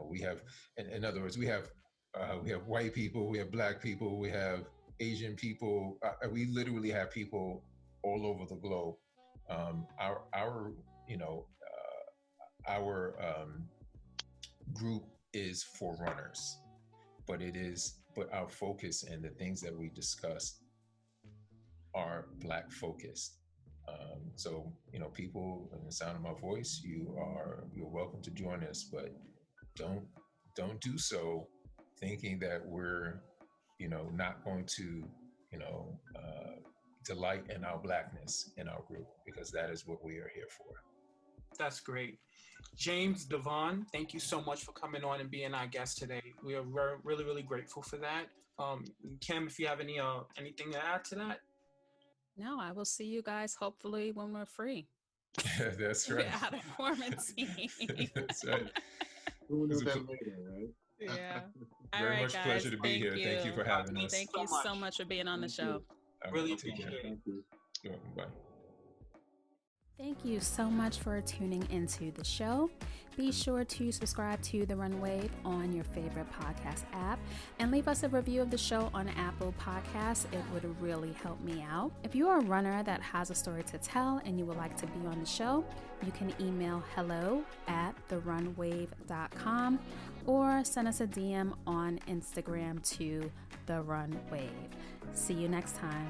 we have, in other words, we have white people, we have black people, we have Asian people. We literally have people all over the globe. Our group is for runners, but our focus and the things that we discuss are Black focused. So, people in the sound of my voice, you're welcome to join us, but don't do so thinking that we're, not going to, delight in our Blackness in our group, because that is what we are here for. That's great. James, Devon, thank you so much for coming on and being our guest today. We are really, really grateful for that. Kim, if you have anything to add to that? No, I will see you guys hopefully when we're free. That's right. We're out of quarantine. That's right. Sooner than later, right? Yeah. Very much guys, pleasure to be here. Thank you for having us. Thank you so much for being on the show. Really appreciate it. Thank you. You're welcome. Bye. Thank you so much for tuning into the show. Be sure to subscribe to The Run Wave on your favorite podcast app and leave us a review of the show on Apple Podcasts. It would really help me out. If you are a runner that has a story to tell and you would like to be on the show, you can email hello@therunwave.com or send us a DM on Instagram to The Run Wave. See you next time.